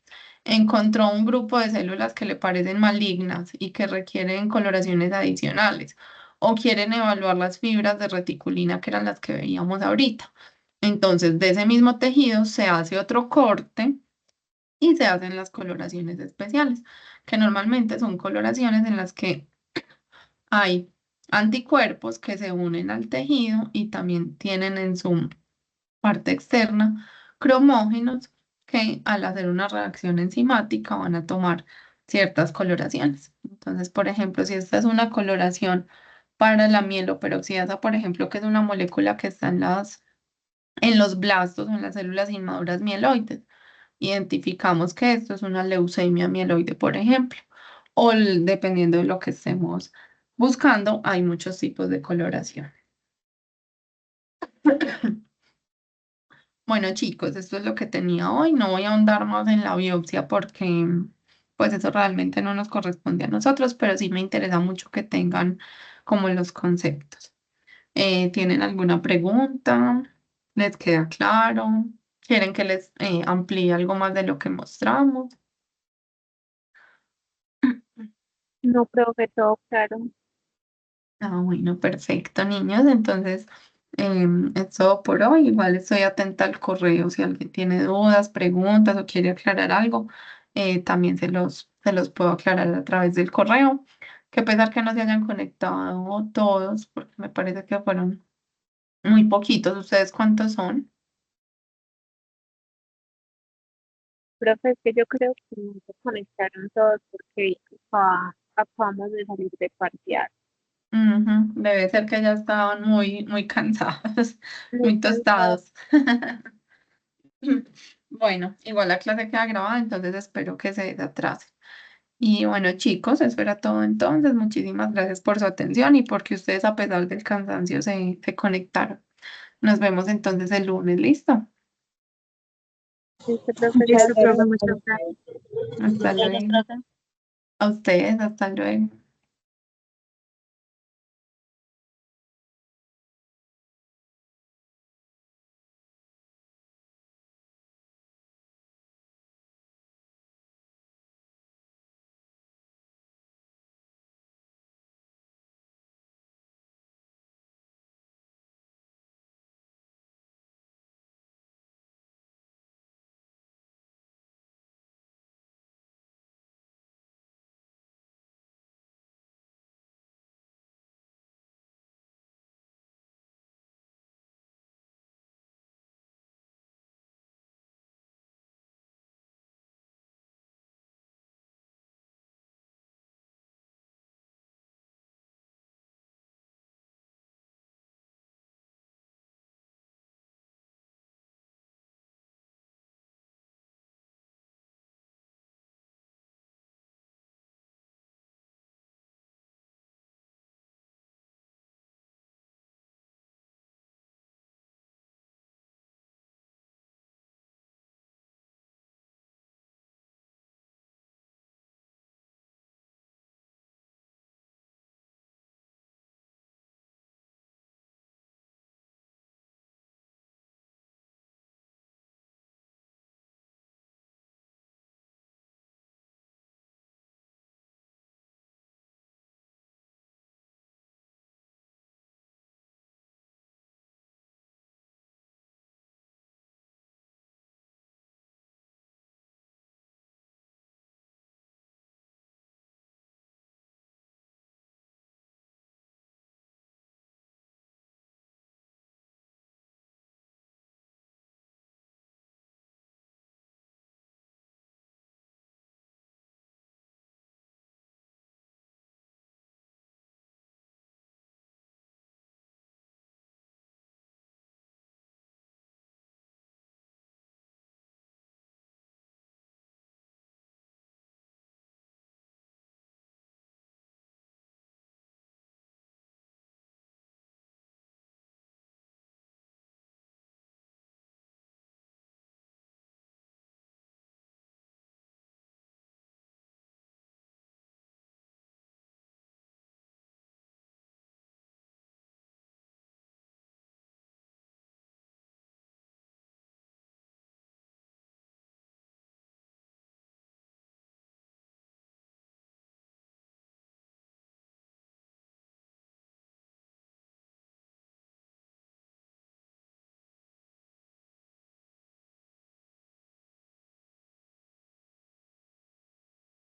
Speaker 1: encontró un grupo de células que le parecen malignas y que requieren coloraciones adicionales, o quieren evaluar las fibras de reticulina que eran las que veíamos ahorita. Entonces, de ese mismo tejido se hace otro corte y se hacen las coloraciones especiales, que normalmente son coloraciones en las que hay anticuerpos que se unen al tejido y también tienen en su parte externa cromógenos que al hacer una reacción enzimática van a tomar ciertas coloraciones. Entonces, por ejemplo, si esta es una coloración para la mieloperoxidasa, por ejemplo, que es una molécula que está en los blastos o en las células inmaduras mieloides, identificamos que esto es una leucemia mieloide, por ejemplo, o dependiendo de lo que estemos buscando, hay muchos tipos de coloración. Bueno, chicos, esto es lo que tenía hoy. No voy a ahondar más en la biopsia porque, pues, eso realmente no nos corresponde a nosotros, pero sí me interesa mucho que tengan como los conceptos. ¿Tienen alguna pregunta? ¿Les queda claro? ¿Quieren que les amplíe algo más de lo que mostramos?
Speaker 4: No, profe, todo claro.
Speaker 1: Ah, bueno, perfecto, niños. Entonces, es todo por hoy. Igual estoy atenta al correo si alguien tiene dudas, preguntas o quiere aclarar algo. También se los puedo aclarar a través del correo. Que a pesar que no se hayan conectado todos, porque me parece que fueron muy poquitos. ¿Ustedes cuántos son?
Speaker 4: Profe, es que yo creo que no se conectaron todos porque acabamos de salir de parcial.
Speaker 1: Ujú, debe ser que ya estaban muy, muy cansados,
Speaker 4: Muy
Speaker 1: muy
Speaker 4: cansada.
Speaker 1: tostados. Bueno, igual la clase queda grabada, entonces espero que se desatrase. Y bueno, chicos, eso era todo entonces. Muchísimas gracias por su atención y porque ustedes, a pesar del cansancio, se conectaron. Nos vemos entonces el lunes, ¿listo?
Speaker 4: Este profe,
Speaker 3: Listo,
Speaker 4: gracias.
Speaker 3: profe, muchas gracias.
Speaker 1: Hasta
Speaker 2: Gracias,
Speaker 1: luego.
Speaker 2: profe.
Speaker 1: A ustedes, hasta luego.